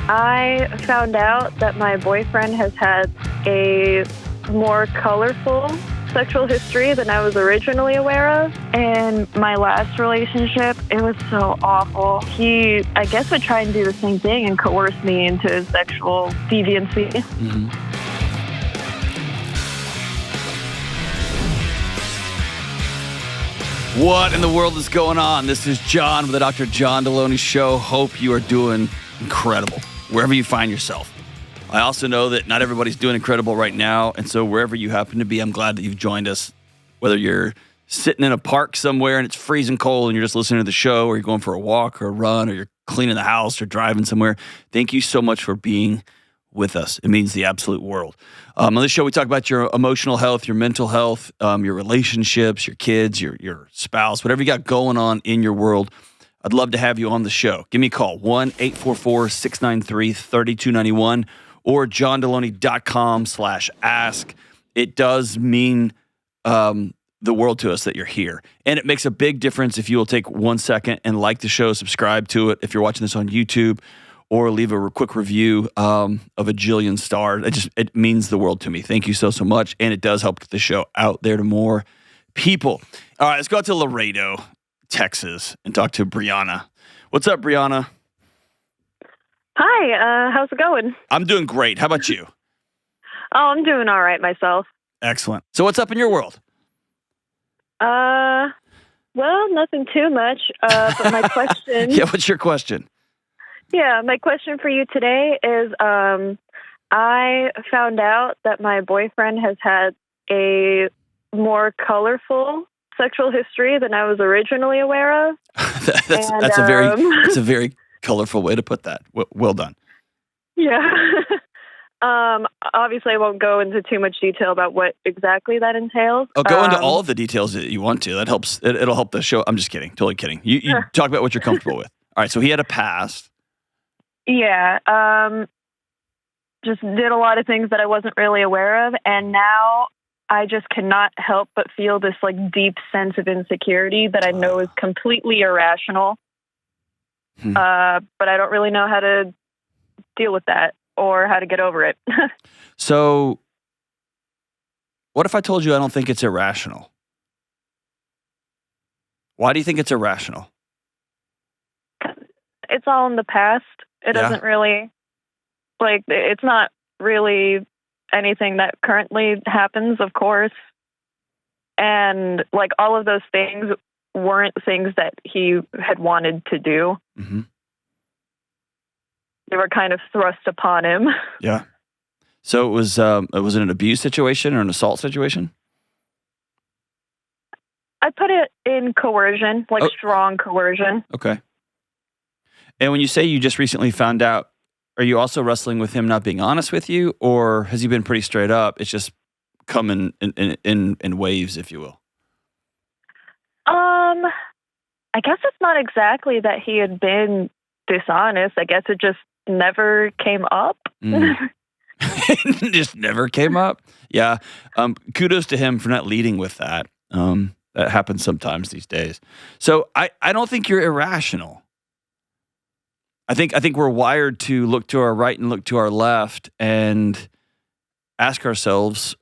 I found out that my boyfriend has had a more colorful sexual history than I was originally aware of. And my last relationship, it was so awful. He, I guess, would try and do the same thing and coerce me into his sexual deviancy. Mm-hmm. What in the world is going on? This is John with the Dr. John Delony Show. Hope you are doing incredible wherever you find yourself. I also know that not everybody's doing incredible right now, and so wherever you happen to be, I'm glad that you've joined us. Whether you're sitting in a park somewhere and it's freezing cold and you're just listening to the show, or you're going for a walk or a run, or you're cleaning the house or driving somewhere, thank you so much for being with us. It means the absolute world. On this show, we talk about your emotional health, your mental health, your relationships, your kids, your spouse, whatever you got going on in your world. I'd love to have you on the show. Give me a call, 1-844-693-3291 or johndelony.com/ask. It does mean the world to us that you're here. And it makes a big difference if you will take 1 second and like the show, subscribe to it if you're watching this on YouTube, or leave a quick review of a jillion stars. It means the world to me. Thank you so much. And it does help get the show out there to more people. All right, let's go out to Laredo, Texas, and talk to Brianna. What's up, Brianna? Hi, how's it going? I'm doing great. How about you? Oh, I'm doing all right myself. Excellent. So what's up in your world? Well, nothing too much. But my question... Yeah, what's your question? Yeah, my question for you today is, I found out that my boyfriend has had a more colorful sexual history than I was originally aware of. That's a very colorful way to put that. Well done. Yeah. Obviously, I won't go into too much detail about what exactly that entails. Oh, go into all of the details that you want to. That helps. It'll help the show. I'm just kidding. Totally kidding. You talk about what you're comfortable with. All right. So he had a past. Yeah. Just did a lot of things that I wasn't really aware of. And now I just cannot help but feel this deep sense of insecurity that I know is completely irrational. But I don't really know how to deal with that or how to get over it. So what if I told you I don't think it's irrational? Why do you think it's irrational? It's all in the past. It doesn't really, it's not really anything that currently happens, of course. And, all of those things weren't things that he had wanted to do. Mm-hmm. They were kind of thrust upon him. Yeah. So was it an abuse situation or an assault situation? I put it in coercion, strong coercion. Okay. And when you say you just recently found out, are you also wrestling with him not being honest with you, or has he been pretty straight up? It's just come in waves, if you will. I guess it's not exactly that he had been dishonest. I guess it just never came up. It just never came up. Yeah. Kudos to him for not leading with that. That happens sometimes these days. So I don't think you're irrational. I think we're wired to look to our right and look to our left and ask ourselves,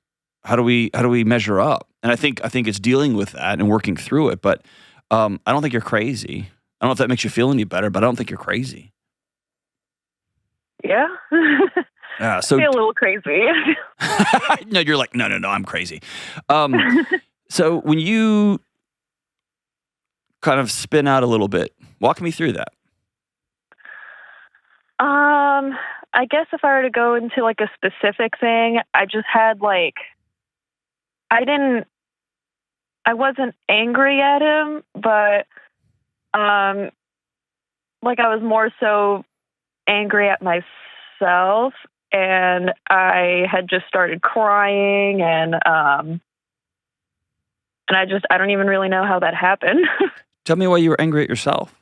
how do we measure up? And I think it's dealing with that and working through it. But I don't think you're crazy. I don't know if that makes you feel any better, but I don't think you're crazy. Yeah. Yeah. So I feel a little crazy. No, you're like, no, I'm crazy. So when you kind of spin out a little bit, walk me through that. I guess if I were to go into a specific thing, I just had I wasn't angry at him, but I was more so angry at myself, and I had just started crying, and I don't even really know how that happened. Tell me why you were angry at yourself.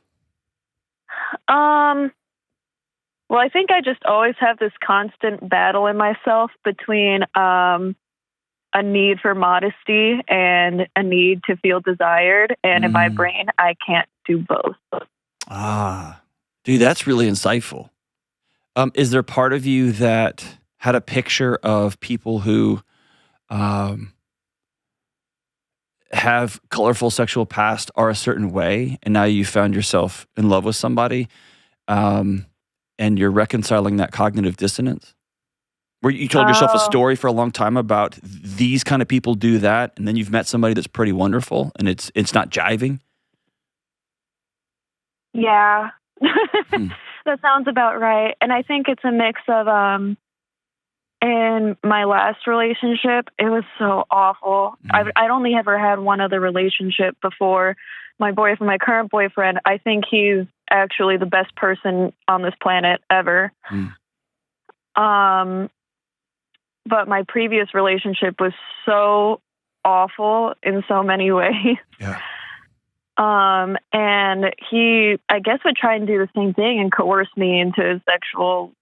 Well, I think I just always have this constant battle in myself between a need for modesty and a need to feel desired. And in my brain, I can't do both. Ah, dude, that's really insightful. Is there part of you that had a picture of people who have colorful sexual past are a certain way, and now you found yourself in love with somebody, and you're reconciling that cognitive dissonance? Where you told yourself a story for a long time about these kind of people do that, and then you've met somebody that's pretty wonderful, and it's not jiving? Yeah. That sounds about right. And I think it's a mix of, in my last relationship, it was so awful. I'd only ever had one other relationship before my boyfriend, my current boyfriend. I think he's actually the best person on this planet ever. But my previous relationship was so awful in so many ways. Yeah. And he, I guess, would try and do the same thing and coerce me into sexual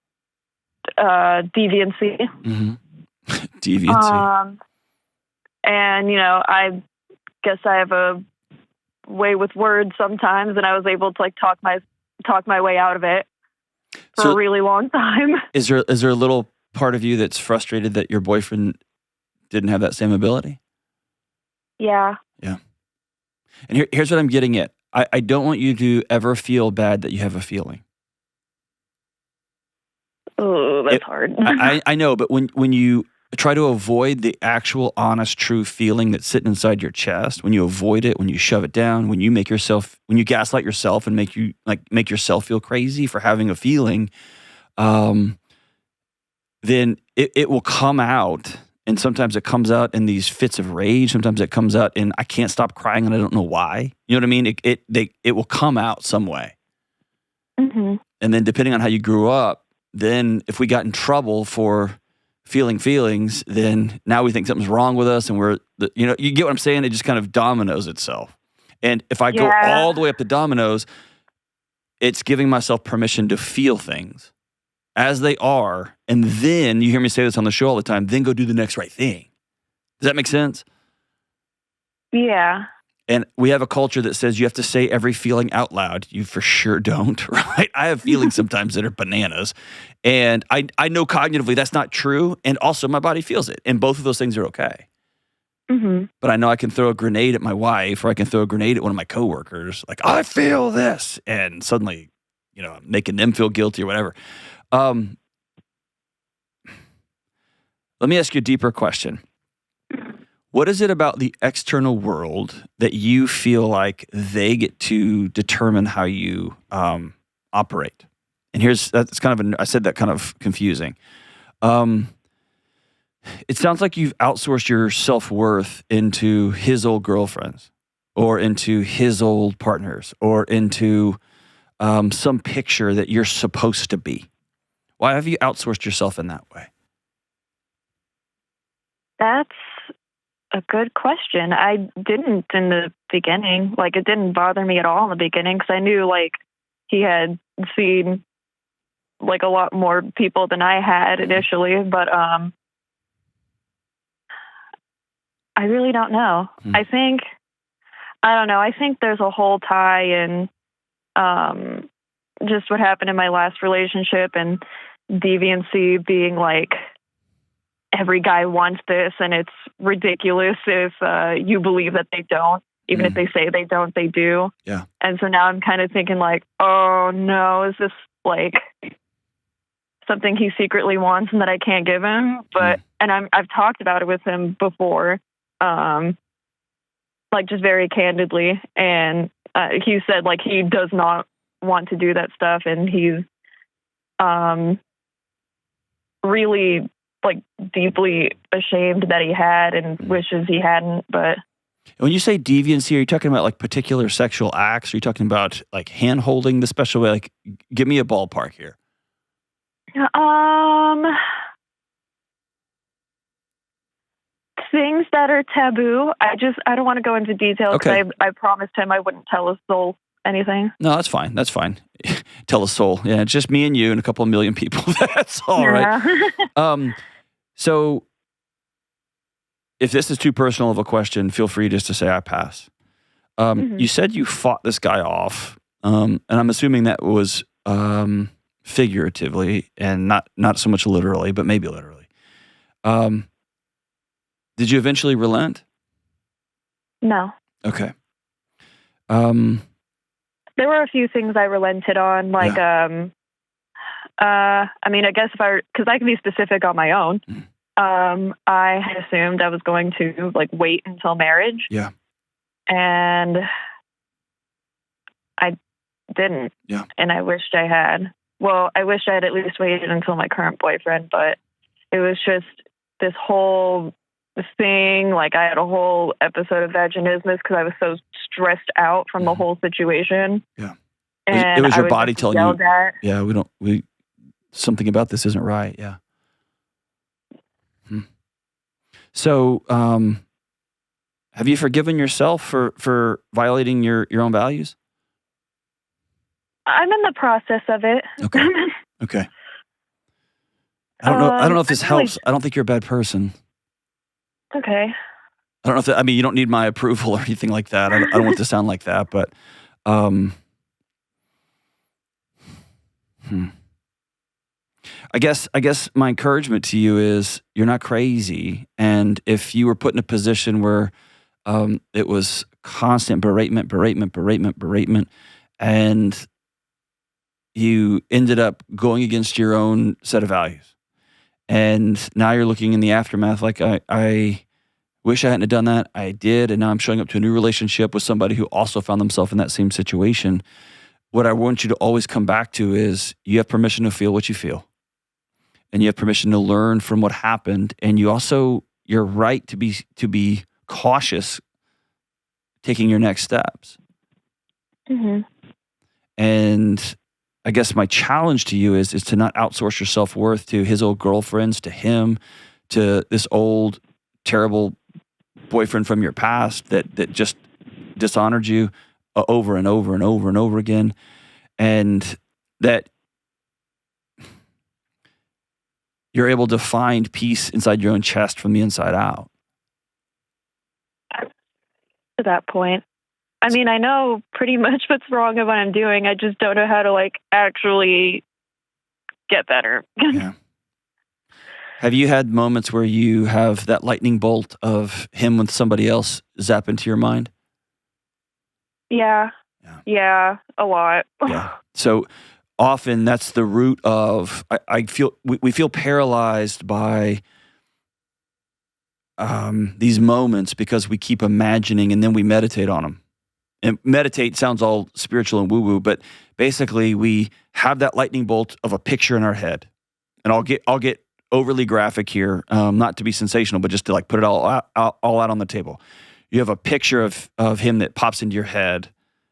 deviancy. Deviancy. And, I guess I have a way with words sometimes, and I was able to talk my way out of it for a really long time. Is there a little part of you that's frustrated that your boyfriend didn't have that same ability? Yeah. Yeah. And here's what I'm getting at. I don't want you to ever feel bad that you have a feeling. Oh, that's hard. I know, but when you try to avoid the actual, honest, true feeling that's sitting inside your chest, when you avoid it, when you shove it down, when you gaslight yourself and make yourself feel crazy for having a feeling, then it will come out. And sometimes it comes out in these fits of rage. Sometimes it comes out in, I can't stop crying and I don't know why. You know what I mean? It will come out some way. Mm-hmm. And then depending on how you grew up, then if we got in trouble for feeling feelings, then now we think something's wrong with us, and you get what I'm saying? It just kind of dominoes itself. And if I go all the way up the dominoes, it's giving myself permission to feel things as they are, and then, you hear me say this on the show all the time, then go do the next right thing. Does that make sense? Yeah. And we have a culture that says you have to say every feeling out loud. You for sure don't, right? I have feelings sometimes that are bananas. And I know cognitively that's not true. And also my body feels it. And both of those things are okay. Mm-hmm. But I know I can throw a grenade at my wife, or I can throw a grenade at one of my coworkers. Like, I feel this. And suddenly, I'm making them feel guilty or whatever. Let me ask you a deeper question. What is it about the external world that you feel like they get to determine how you operate? And that's kind of I said that kind of confusing. It sounds like you've outsourced your self-worth into his old girlfriends, or into his old partners, or into some picture that you're supposed to be. Why have you outsourced yourself in that way? That's a good question. I didn't in the beginning. It didn't bother me at all in the beginning, because I knew, he had seen, a lot more people than I had initially. But I really don't know. I don't know. I think there's a whole tie in just what happened in my last relationship, and deviancy being every guy wants this, and it's ridiculous if you believe that they don't. Even if they say they don't, they do. Yeah. And so now I'm kind of thinking oh no, is this something he secretly wants and that I can't give him? But and I've talked about it with him before, just very candidly, and he said he does not want to do that stuff, and he's really deeply ashamed that he had and wishes he hadn't. But when you say deviancy, are you talking about particular sexual acts? Are you talking about hand holding the special way? Give me a ballpark here. Things that are taboo. I don't want to go into details, because I promised him I wouldn't tell his soul anything. No, that's fine. That's fine. Tell a soul. Yeah, it's just me and you and a couple of million people. That's all right. So if this is too personal of a question, feel free just to say I pass. You said you fought this guy off, and I'm assuming that was figuratively and not so much literally, but maybe literally. Um, did you eventually relent? No. Okay. Um, There were a few things I relented on, like, yeah. I mean, I guess because I can be specific on my own. I had assumed I was going to like wait until marriage, Yeah. and I didn't. Yeah. And I wished I had. Well, I wished I had at least waited until my current boyfriend, but it was just this whole thing. Like, I had a whole episode of vaginismus because I was so stressed out from the whole situation. Yeah. And It was I your was body just telling yelled you, at. yeah, something about this isn't right. Yeah. So, have you forgiven yourself for violating your own values? I'm in the process of it. Okay. Okay. I don't know if this I really, helps. I don't think you're a bad person. okay. I don't know if I mean, you don't need my approval or anything like that. I don't want it to sound like that, but, um, I guess my encouragement to you is you're not crazy. And if you were put in a position where, it was constant beratement, and you ended up going against your own set of values. And now you're looking in the aftermath like, I wish I hadn't have done that. I did. And now I'm showing up to a new relationship with somebody who also found themselves in that same situation. What I want you to always come back to is you have permission to feel what you feel. And you have permission to learn from what happened. And you're right to be cautious taking your next steps. Mm-hmm. And I guess my challenge to you is to not outsource your self-worth to his old girlfriends, to him, to this old, terrible boyfriend from your past that just dishonored you over and over and over and over again. And that you're able to find peace inside your own chest from the inside out. To that point. I mean, I know pretty much what's wrong and what I'm doing. I just don't know how to like actually get better. Yeah. Have you had moments where you have that lightning bolt of him with somebody else zap into your mind? Yeah. Yeah, a lot. Yeah. So often that's the root of, I feel, we feel paralyzed by these moments because we keep imagining and then we meditate on them. And meditate sounds all spiritual and woo-woo, but basically we have that lightning bolt of a picture in our head. And I'll get overly graphic here, not to be sensational, but just to like put it all out on the table. You have a picture of him that pops into your head.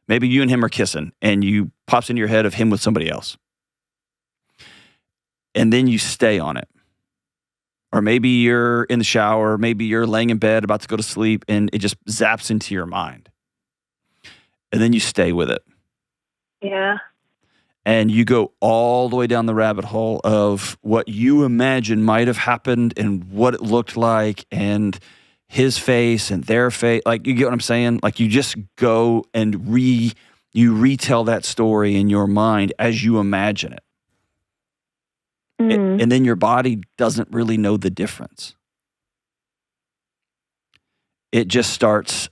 Maybe you and him are kissing, and you pops into your head of him with somebody else. And then you stay on it. Or maybe you're in the shower, maybe you're laying in bed about to go to sleep, and it just zaps into your mind. And then you stay with it. Yeah. And you go all the way down the rabbit hole of what you imagine might have happened and what it looked like and his face and their face. Like, you get what I'm saying? Like, you just go and you retell that story in your mind as you imagine it. And then your body doesn't really know the difference. It just starts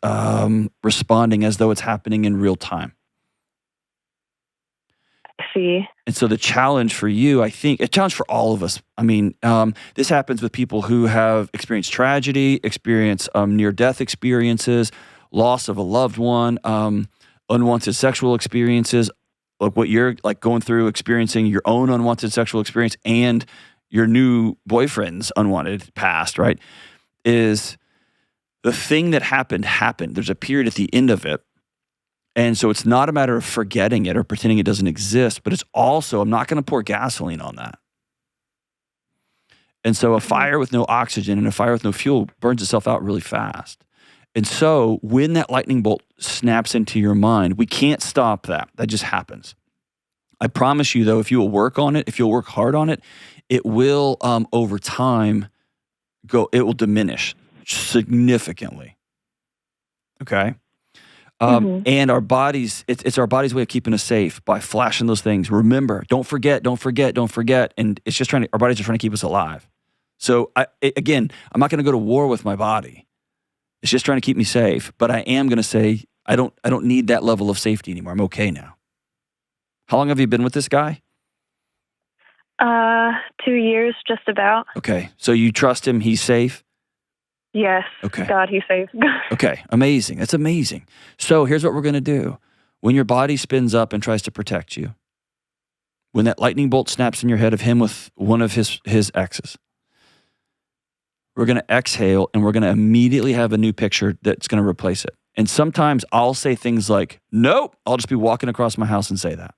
responding as though it's happening in real time. See. And so the challenge for you, I think, a challenge for all of us. I mean, this happens with people who have experienced tragedy, experience near-death experiences, loss of a loved one, unwanted sexual experiences, like what you're like going through, experiencing your own unwanted sexual experience and your new boyfriend's unwanted past, right? Is the thing that happened. There's a period at the end of it. And so it's not a matter of forgetting it or pretending it doesn't exist, but it's also, I'm not going to pour gasoline on that. And so a fire with no oxygen and a fire with no fuel burns itself out really fast. And so when that lightning bolt snaps into your mind, we can't stop that. That just happens. I promise you, though, if you will work on it, if you'll work hard on it, it will, over time, it will diminish significantly. Okay? And our bodies, it's our body's way of keeping us safe by flashing those things. Remember, don't forget, don't forget, don't forget. And it's just our body's just trying to keep us alive. So again, I'm not going to go to war with my body. It's just trying to keep me safe. But I am going to say, I don't need that level of safety anymore. I'm okay now. How long have you been with this guy? 2 years, just about. Okay. So you trust him? He's safe? Yes. Okay. God, he's safe. Okay. Amazing. That's amazing. So here's what we're going to do. When your body spins up and tries to protect you, when that lightning bolt snaps in your head of him with one of his exes, we're going to exhale and we're going to immediately have a new picture that's going to replace it. And sometimes I'll say things like, nope, I'll just be walking across my house and say that.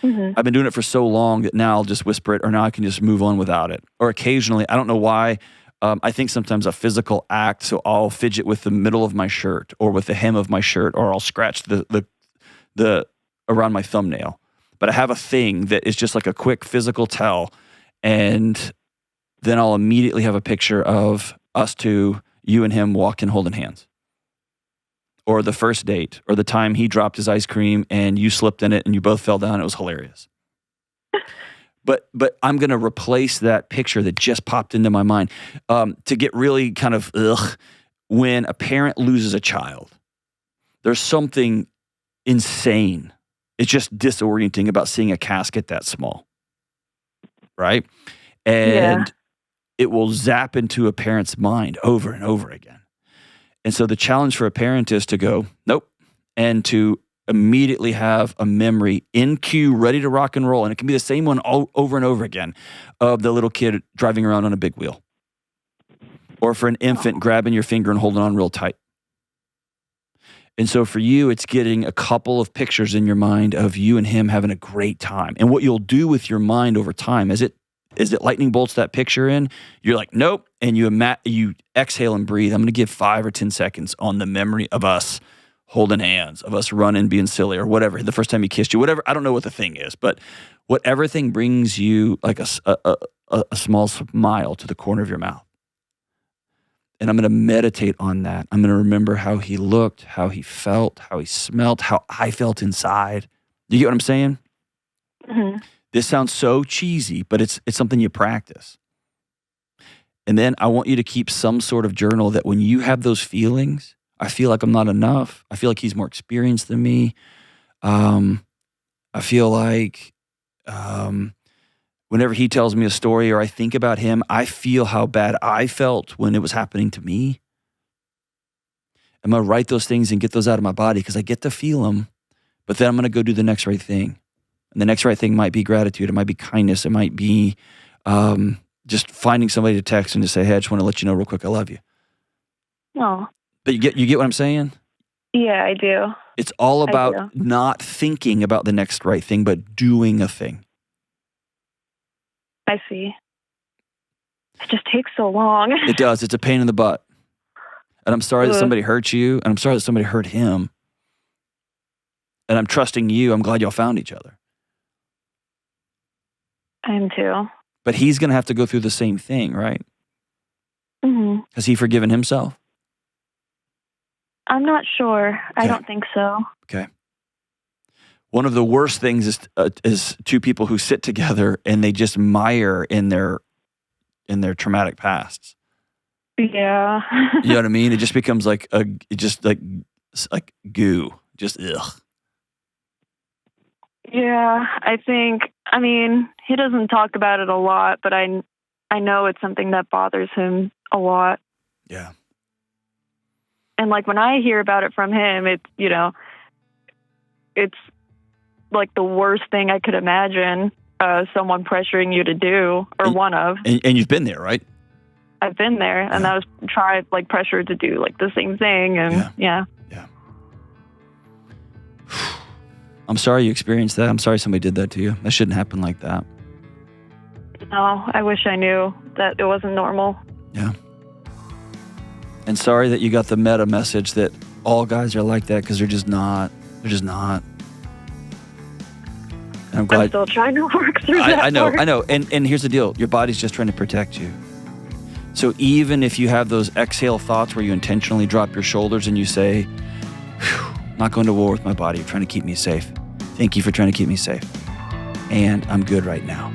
I've been doing it for so long that now I'll just whisper it, or now I can just move on without it. Or occasionally, I don't know why, I think sometimes a physical act, so I'll fidget with the middle of my shirt or with the hem of my shirt, or I'll scratch the around my thumbnail. But I have a thing that is just like a quick physical tell, and then I'll immediately have a picture of us two, you and him walking holding hands. Or the first date, or the time he dropped his ice cream and you slipped in it and you both fell down. It was hilarious. But I'm going to replace that picture that just popped into my mind to get really kind of when a parent loses a child. There's something insane. It's just disorienting about seeing a casket that small, right? And it will zap into a parent's mind over and over again. And so the challenge for a parent is to go, nope, and to immediately have a memory in queue, ready to rock and roll. And it can be the same one over and over again of the little kid driving around on a big wheel. Or for an infant grabbing your finger and holding on real tight. And so for you, it's getting a couple of pictures in your mind of you and him having a great time. And what you'll do with your mind over time is it lightning bolts that picture in, you're like, nope, and you exhale and breathe. I'm going to give 5 or 10 seconds on the memory of us holding hands, of us running, being silly, or whatever, the first time he kissed you, whatever. I don't know what the thing is, but whatever thing brings you like a small smile to the corner of your mouth. And I'm going to meditate on that. I'm going to remember how he looked, how he felt, how he smelled, how I felt inside. Do you get what I'm saying? Mm-hmm. This sounds so cheesy, but it's something you practice. And then I want you to keep some sort of journal that when you have those feelings, I feel like I'm not enough. I feel like he's more experienced than me. I feel like whenever he tells me a story or I think about him, I feel how bad I felt when it was happening to me. I'm going to write those things and get those out of my body because I get to feel them, but then I'm going to go do the next right thing. And the next right thing might be gratitude. It might be kindness. It might be just finding somebody to text and to say, hey, I just want to let you know real quick, I love you. Oh. But you get what I'm saying? Yeah, I do. It's all about not thinking about the next right thing, but doing a thing. I see. It just takes so long. It does. It's a pain in the butt. And I'm sorry that somebody hurt you, and I'm sorry that somebody hurt him. And I'm trusting you. I'm glad y'all found each other. I am too. But he's going to have to go through the same thing, right? Mm-hmm. Has he forgiven himself? I'm not sure. Okay. I don't think so. Okay. One of the worst things is two people who sit together and they just mire in their traumatic pasts. Yeah. You know what I mean? It just becomes like goo. Just ugh. Yeah, I mean, he doesn't talk about it a lot, but I know it's something that bothers him a lot. Yeah. And like when I hear about it from him, it's like the worst thing I could imagine someone pressuring you to do, or one of. And you've been there, right? I've been there, and I was pressured to do like the same thing, and yeah. I'm sorry you experienced that. I'm sorry somebody did that to you. That shouldn't happen like that. No, I wish I knew that it wasn't normal. Yeah. And sorry that you got the meta message that all guys are like that, because they're just not. They're just not. And I'm glad. I'm still trying to work through that. I know. And here's the deal. Your body's just trying to protect you. So even if you have those exhale thoughts where you intentionally drop your shoulders and you say, I'm not going to war with my body. You're trying to keep me safe. Thank you for trying to keep me safe. And I'm good right now.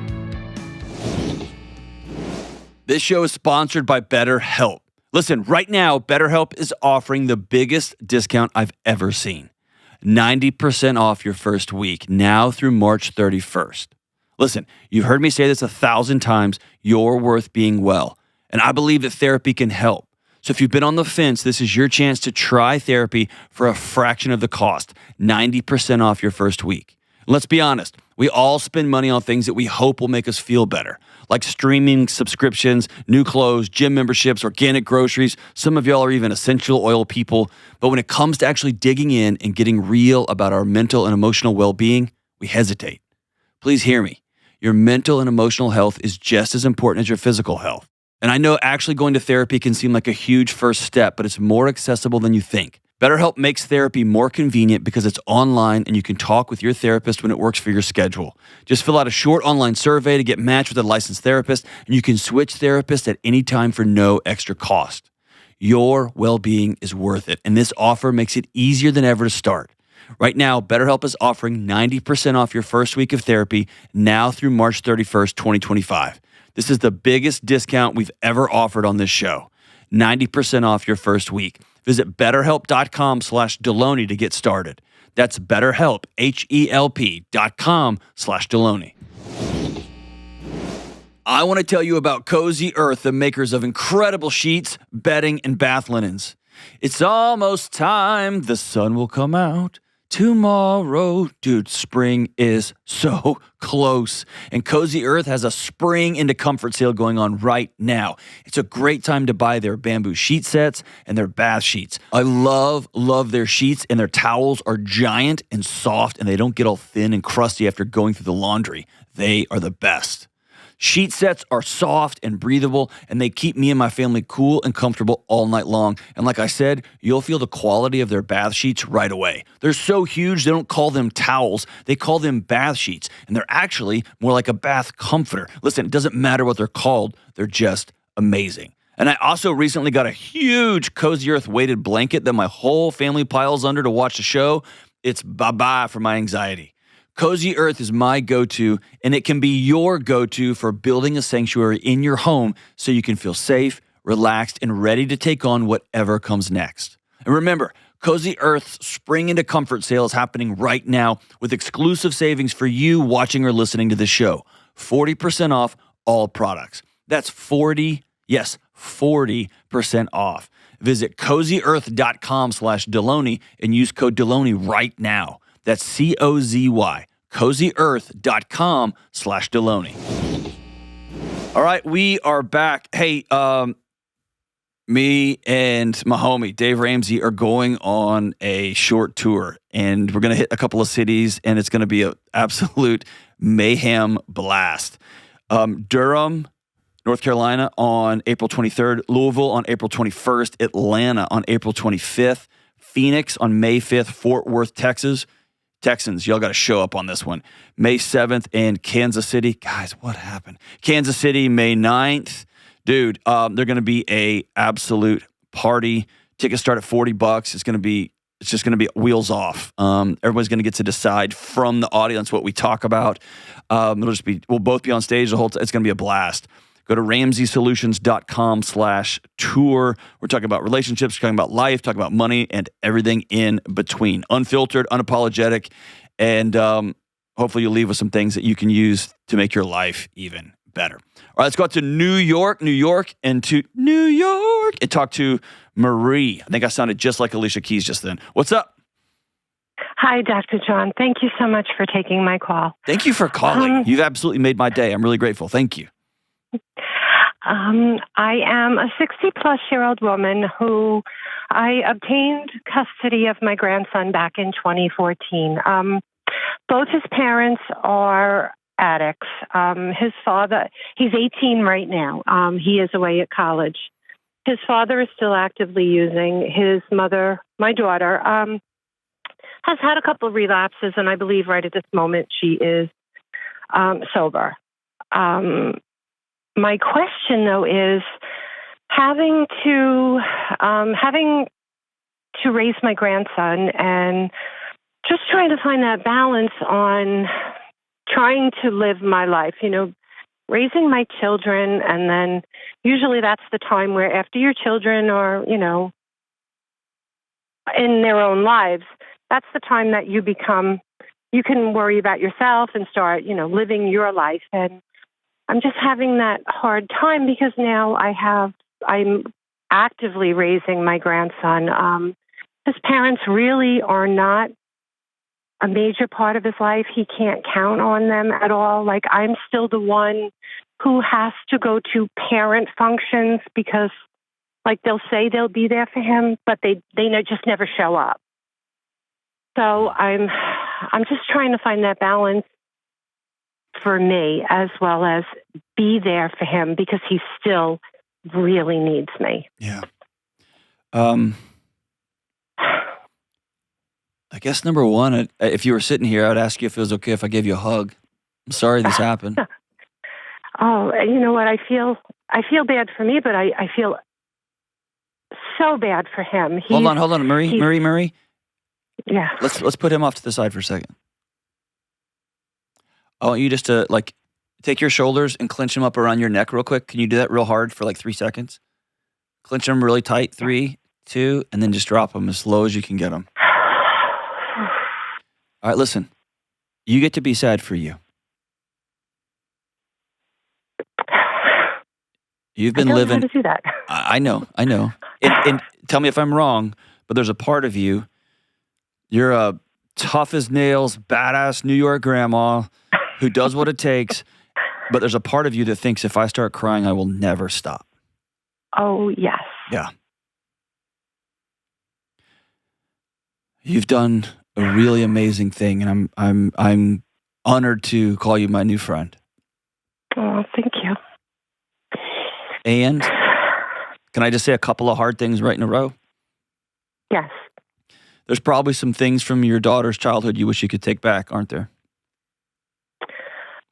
This show is sponsored by BetterHelp. Listen, right now, BetterHelp is offering the biggest discount I've ever seen. 90% off your first week, now through March 31st. Listen, you've heard me say this 1,000 times. You're worth being well. And I believe that therapy can help. So if you've been on the fence, this is your chance to try therapy for a fraction of the cost, 90% off your first week. And let's be honest, we all spend money on things that we hope will make us feel better, like streaming subscriptions, new clothes, gym memberships, organic groceries. Some of y'all are even essential oil people. But when it comes to actually digging in and getting real about our mental and emotional well-being, we hesitate. Please hear me. Your mental and emotional health is just as important as your physical health. And I know actually going to therapy can seem like a huge first step, but it's more accessible than you think. BetterHelp makes therapy more convenient because it's online and you can talk with your therapist when it works for your schedule. Just fill out a short online survey to get matched with a licensed therapist, and you can switch therapists at any time for no extra cost. Your well-being is worth it, and this offer makes it easier than ever to start. Right now, BetterHelp is offering 90% off your first week of therapy now through March 31st, 2025. This is the biggest discount we've ever offered on this show. 90% off your first week. Visit BetterHelp.com/Delony to get started. That's BetterHelp, HELP.com/Delony. I want to tell you about Cozy Earth, the makers of incredible sheets, bedding, and bath linens. It's almost time. The sun will come out tomorrow. Dude, spring is so close. And Cozy Earth has a spring into comfort sale going on right now. It's a great time to buy their bamboo sheet sets and their bath sheets. I love their sheets, and their towels are giant and soft, and they don't get all thin and crusty after going through the laundry. They are the best. Sheet sets are soft and breathable, and they keep me and my family cool and comfortable all night long. And like I said, you'll feel the quality of their bath sheets right away. They're so huge, they don't call them towels. They call them bath sheets, and they're actually more like a bath comforter. Listen, it doesn't matter what they're called. They're just amazing. And I also recently got a huge Cozy Earth weighted blanket that my whole family piles under to watch the show. It's bye-bye for my anxiety. Cozy Earth is my go-to, and it can be your go-to for building a sanctuary in your home so you can feel safe, relaxed, and ready to take on whatever comes next. And remember, Cozy Earth's Spring into Comfort sale is happening right now with exclusive savings for you watching or listening to the show. 40% off all products. That's 40% off. Visit CozyEarth.com/Delony and use code Delony right now. That's COZY, CozyEarth.com/Delony. All right, we are back. Hey, me and my homie, Dave Ramsey, are going on a short tour, and we're going to hit a couple of cities, and it's going to be an absolute mayhem blast. Durham, North Carolina on April 23rd, Louisville on April 21st, Atlanta on April 25th, Phoenix on May 5th, Fort Worth, Texas. Texans, y'all got to show up on this one. May 7th, and Kansas City. Guys, what happened? Kansas City, May 9th. Dude, they're going to be a absolute party. Tickets start at $40. It's just going to be wheels off. Everybody's going to get to decide from the audience what we talk about. We'll both be on stage the whole time. It's going to be a blast. Go to RamseySolutions.com/tour. We're talking about relationships, talking about life, talking about money, and everything in between. Unfiltered, unapologetic, and hopefully you'll leave with some things that you can use to make your life even better. All right, let's go out to New York, and talk to Marie. I think I sounded just like Alicia Keys just then. What's up? Hi, Dr. John. Thank you so much for taking my call. Thank you for calling. You've absolutely made my day. I'm really grateful. Thank you. I am a 60-plus-year-old woman who I obtained custody of my grandson back in 2014. Both his parents are addicts. His father, he's 18 right now. He is away at college. His father is still actively using. His mother, my daughter, has had a couple of relapses, and I believe right at this moment she is sober. My question, though, is having to raise my grandson and just trying to find that balance on trying to live my life, raising my children. And then usually that's the time where after your children are, in their own lives, that's the time that you can worry about yourself and start, living your life. And I'm just having that hard time because now I'm actively raising my grandson. His parents really are not a major part of his life. He can't count on them at all. Like, I'm still the one who has to go to parent functions because, like, they'll say they'll be there for him, but they just never show up. So I'm just trying to find that balance for me as well as be there for him because he still really needs me. Yeah. I guess number one, if you were sitting here, I would ask you if it was okay if I gave you a hug. I'm sorry this happened. Oh, you know what? I feel bad for me, but I feel so bad for him. Hold on, Marie. Yeah. Let's put him off to the side for a second. I want you just to take your shoulders and clench them up around your neck real quick. Can you do that real hard for 3 seconds? Clench them really tight. 3, 2, and then just drop them as slow as you can get them. All right, listen. You get to be sad for you. You've been living. I don't know how to do that. I know. And tell me if I'm wrong, but there's a part of you. You're a tough as nails, badass New York grandma who does what it takes. But there's a part of you that thinks if I start crying, I will never stop. Oh, yes. Yeah. You've done a really amazing thing, and I'm honored to call you my new friend. Oh, thank you. And can I just say a couple of hard things right in a row? Yes. There's probably some things from your daughter's childhood you wish you could take back, aren't there?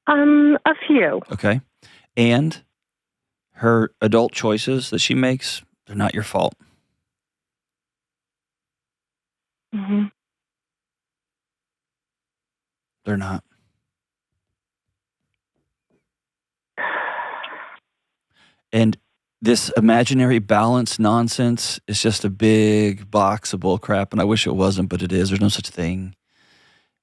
A few. Okay. And her adult choices that she makes, they're not your fault. Mm-hmm. They're not. And this imaginary balance nonsense is just a big box of bull crap, and I wish it wasn't, but it is. There's no such thing.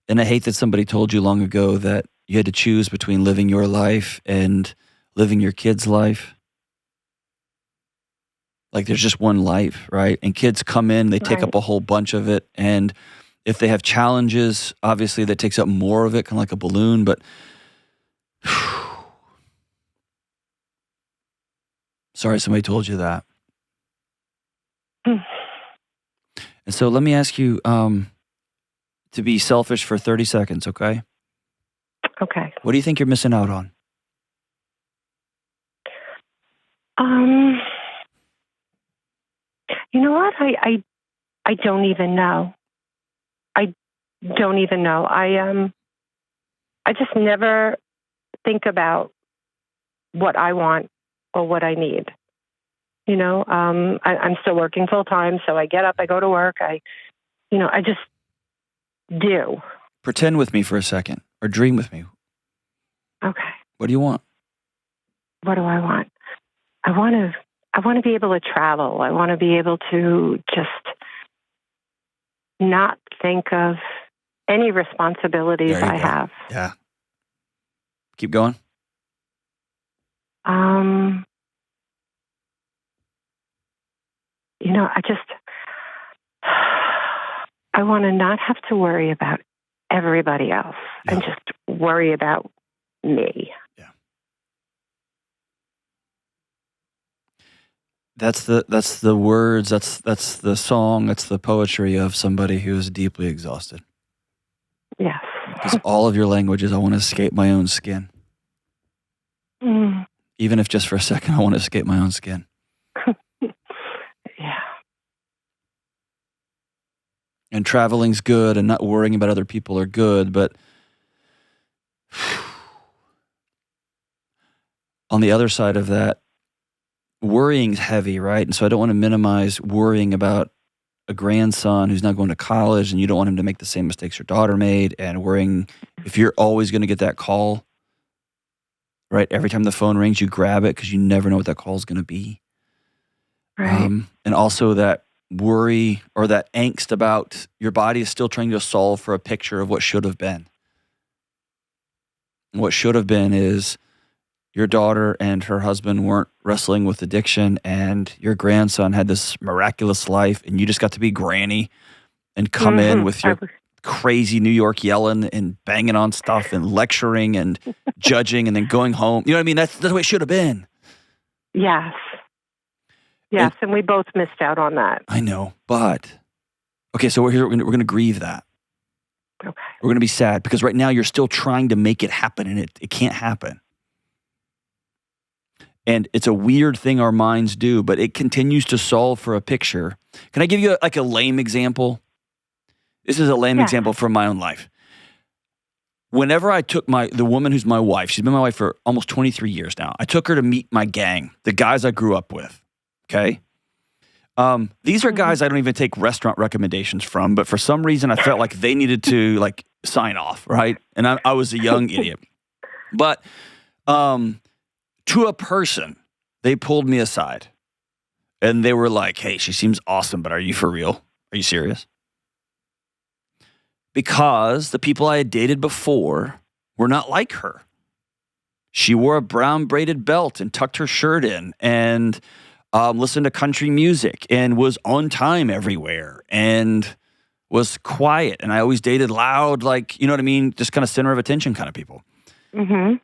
And I hate that somebody told you long ago that you had to choose between living your life and living your kid's life. Like, there's just one life, right? And kids come in, they take up a whole bunch of it, and if they have challenges, obviously that takes up more of it, kind of like a balloon, but sorry somebody told you that. And so let me ask you to be selfish for 30 seconds, okay? Okay. What do you think you're missing out on? You know what? I don't even know. I don't even know. I just never think about what I want or what I need. I'm still working full time, so I get up, I go to work, I just do. Pretend with me for a second, or dream with me. Okay. What do you want? What do I want? I want to be able to travel. I want to be able to just not think of any responsibilities I have. Yeah. Keep going. I want to not have to worry about everybody else and just worry about me. Yeah. That's the words, that's the song, that's the poetry of somebody who is deeply exhausted. Yes. Because all of your language is, I want to escape my own skin. Even if just for a second, I want to escape my own skin. Yeah. And traveling's good, and not worrying about other people are good, but on the other side of that, worrying's heavy, right? And so I don't want to minimize worrying about a grandson who's now going to college and you don't want him to make the same mistakes your daughter made, and worrying if you're always going to get that call, right? Every time the phone rings, you grab it because you never know what that call is going to be. Right. And also that worry or that angst about your body is still trying to solve for a picture of what should have been. And what should have been is your daughter and her husband weren't wrestling with addiction, and your grandson had this miraculous life, and you just got to be granny and come in with your crazy New York yelling and banging on stuff and lecturing and judging and then going home. You know what I mean? That's the way it should have been. Yes. Yes, and we both missed out on that. I know, but okay, so we're here. We're going to grieve that. Okay. We're going to be sad because right now you're still trying to make it happen, and it can't happen. And it's a weird thing our minds do, but it continues to solve for a picture. Can I give you a lame example? This is a lame example from my own life. Whenever I took the woman who's my wife, she's been my wife for almost 23 years now. I took her to meet my gang, the guys I grew up with. Okay. These are guys I don't even take restaurant recommendations from, but for some reason I felt like they needed to sign off, right? And I was a young idiot. But to a person, they pulled me aside and they were like, "Hey, she seems awesome, but are you for real? Are you serious?" Because the people I had dated before were not like her. She wore a brown braided belt and tucked her shirt in and listened to country music and was on time everywhere and was quiet. And I always dated loud, you know what I mean? Just kind of center of attention kind of people. Mm-hmm.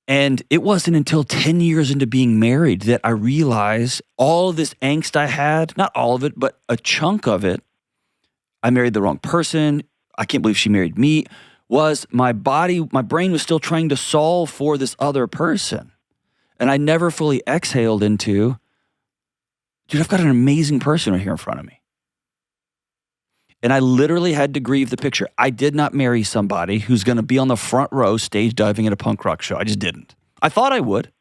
And it wasn't until 10 years into being married that I realized all of this angst I had, not all of it, but a chunk of it, I married the wrong person. I can't believe she married me. Was my brain was still trying to solve for this other person. And I never fully exhaled into, dude, I've got an amazing person right here in front of me. And I literally had to grieve the picture. I did not marry somebody who's going to be on the front row stage diving at a punk rock show. I just didn't. I thought I would.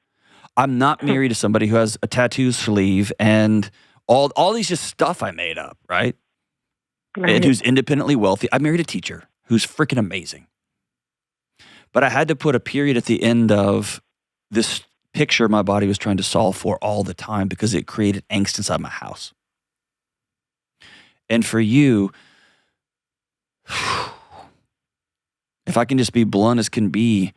I'm not married to somebody who has a tattoo sleeve and all these just stuff I made up, right? And who's independently wealthy. I married a teacher who's freaking amazing. But I had to put a period at the end of this picture my body was trying to solve for all the time because it created angst inside my house. And for you, if I can just be blunt as can be,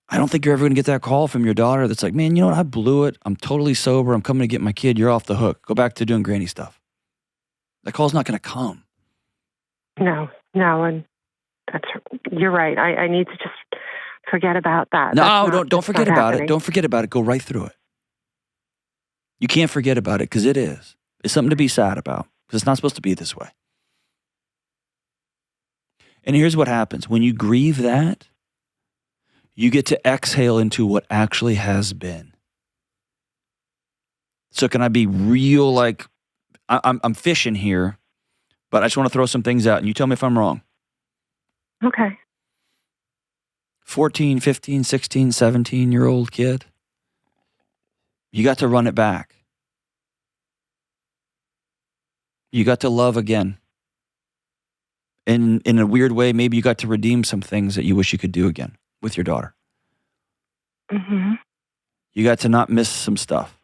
I don't think you're ever going to get that call from your daughter that's like, "Man, you know what? I blew it. I'm totally sober. I'm coming to get my kid. You're off the hook. Go back to doing granny stuff." That call's not going to come. No, and you're right. I need to just forget about that. No, don't forget about it. Don't forget about it. Go right through it. You can't forget about it because it is. It's something to be sad about because it's not supposed to be this way. And here's what happens. When you grieve that, you get to exhale into what actually has been. So can I be real, I'm fishing here, but I just want to throw some things out and you tell me if I'm wrong. Okay. 14, 15, 16, 17-year-old kid. You got to run it back. You got to love again. In a weird way, maybe you got to redeem some things that you wish you could do again with your daughter. Mm-hmm. You got to not miss some stuff.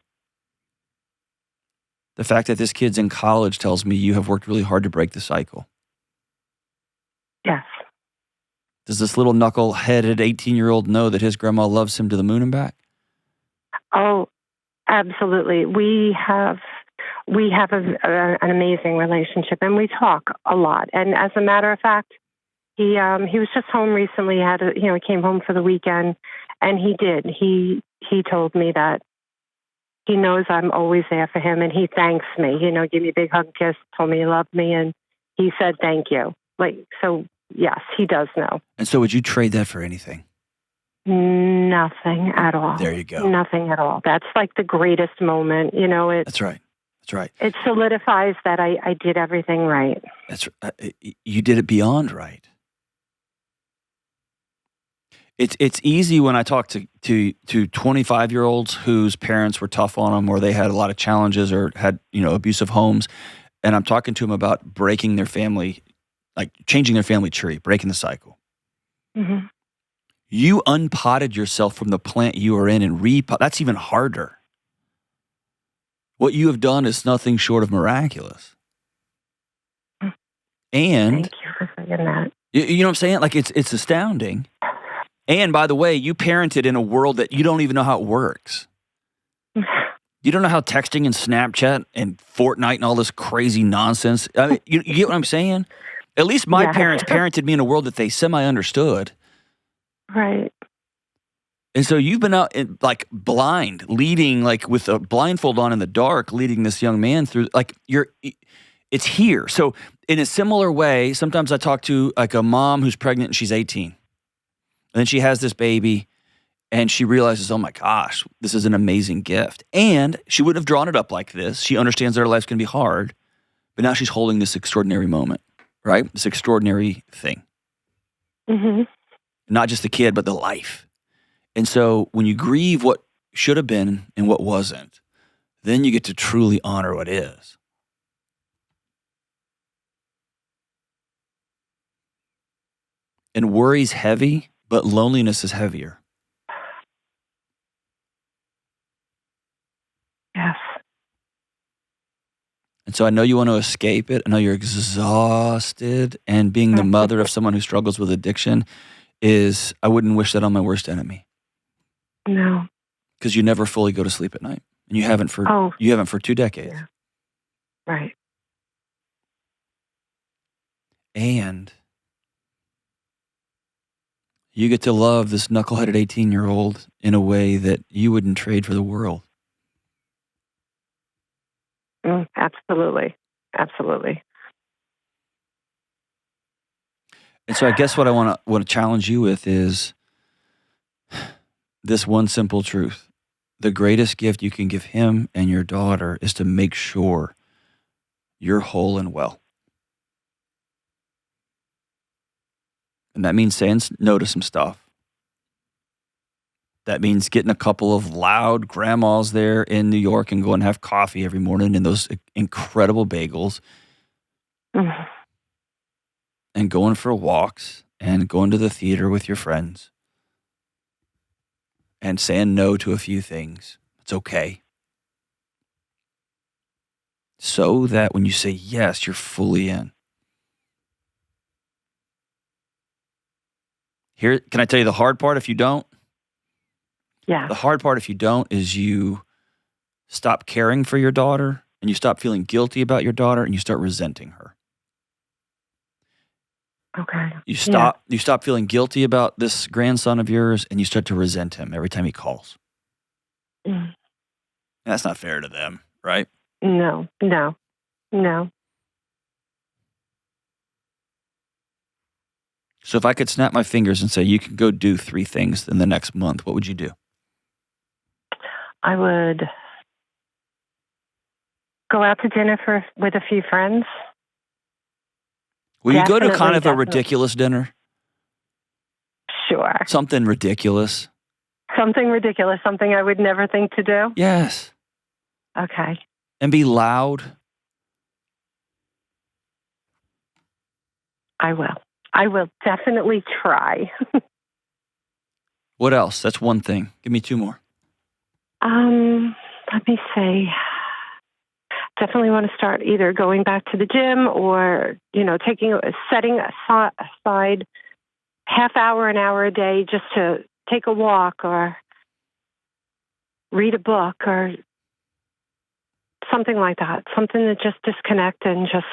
The fact that this kid's in college tells me you have worked really hard to break the cycle. Yes. Does this little knuckle-headed 18-year-old know that his grandma loves him to the moon and back? Oh, absolutely. We have an amazing relationship, and we talk a lot. And as a matter of fact, he was just home recently. He came home for the weekend, and he did. He told me that he knows I'm always there for him, and he thanks me. Give me a big hug, kiss, told me he loved me, and he said thank you. So yes, he does know. And so, would you trade that for anything? Nothing at all. There you go. Nothing at all. That's the greatest moment. That's right. That's right. It solidifies that I did everything right. That's you did it beyond right. It's easy when I talk to 25-year-olds whose parents were tough on them or they had a lot of challenges or had, abusive homes. and I'm talking to them about breaking their family, like changing their family tree, breaking the cycle. Mm-hmm. You unpotted yourself from the plant you were in and that's even harder. What you have done is nothing short of miraculous. And thank you for saying that. you know what I'm saying? Like it's astounding. And by the way, you parented in a world that you don't even know how it works. You don't know how texting and Snapchat and Fortnite and all this crazy nonsense. I mean, you get what I'm saying? At least my parents parented me in a world that they semi-understood. Right. And so you've been out like blind, leading like with a blindfold on in the dark, leading this young man through like it's here. So in a similar way, sometimes I talk to like a mom who's pregnant and she's 18. And then she has this baby and she realizes, oh my gosh, this is an amazing gift. And she wouldn't have drawn it up like this. She understands that her life's going to be hard, but now she's holding this extraordinary moment, right? This extraordinary thing. Mm-hmm. Not just the kid, but the life. And so when you grieve what should have been and what wasn't, then you get to truly honor what is. And worry's heavy, but loneliness is heavier. Yes. And so I know you want to escape it. I know you're exhausted. And being the mother of someone who struggles with addiction I wouldn't wish that on my worst enemy. No. Because you never fully go to sleep at night. And you haven't for 2 decades. Yeah. Right. And you get to love this knuckleheaded 18-year-old in a way that you wouldn't trade for the world. Absolutely. Absolutely. And so I guess what I want to challenge you with is this one simple truth. The greatest gift you can give him and your daughter is to make sure you're whole and well. And that means saying no to some stuff. That means getting a couple of loud grandmas there in New York and going to have coffee every morning and those incredible bagels. Mm. And going for walks and going to the theater with your friends. And saying no to a few things. It's okay. So that when you say yes, you're fully in. Here, can I tell you the hard part if you don't? Yeah. The hard part if you don't is you stop caring for your daughter and you stop feeling guilty about your daughter and you start resenting her. Okay. You stop feeling guilty about this grandson of yours and you start to resent him every time he calls. Mm. That's not fair to them, right? No. So if I could snap my fingers and say, you can go do 3 things in the next month, what would you do? I would go out to dinner with a few friends. Will you go to kind of a Definitely. ridiculous dinner? Sure. Something ridiculous? Something ridiculous, something I would never think to do? Yes. Okay. And be loud? I will definitely try. What else? That's one thing. Give me 2 more. Let me say, definitely want to start either going back to the gym or, setting aside half hour, an hour a day just to take a walk or read a book or something like that. Something to just disconnect and just